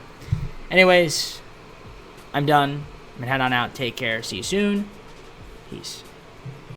Anyways, I'm done. I'm gonna head on out. Take care. See you soon. Peace.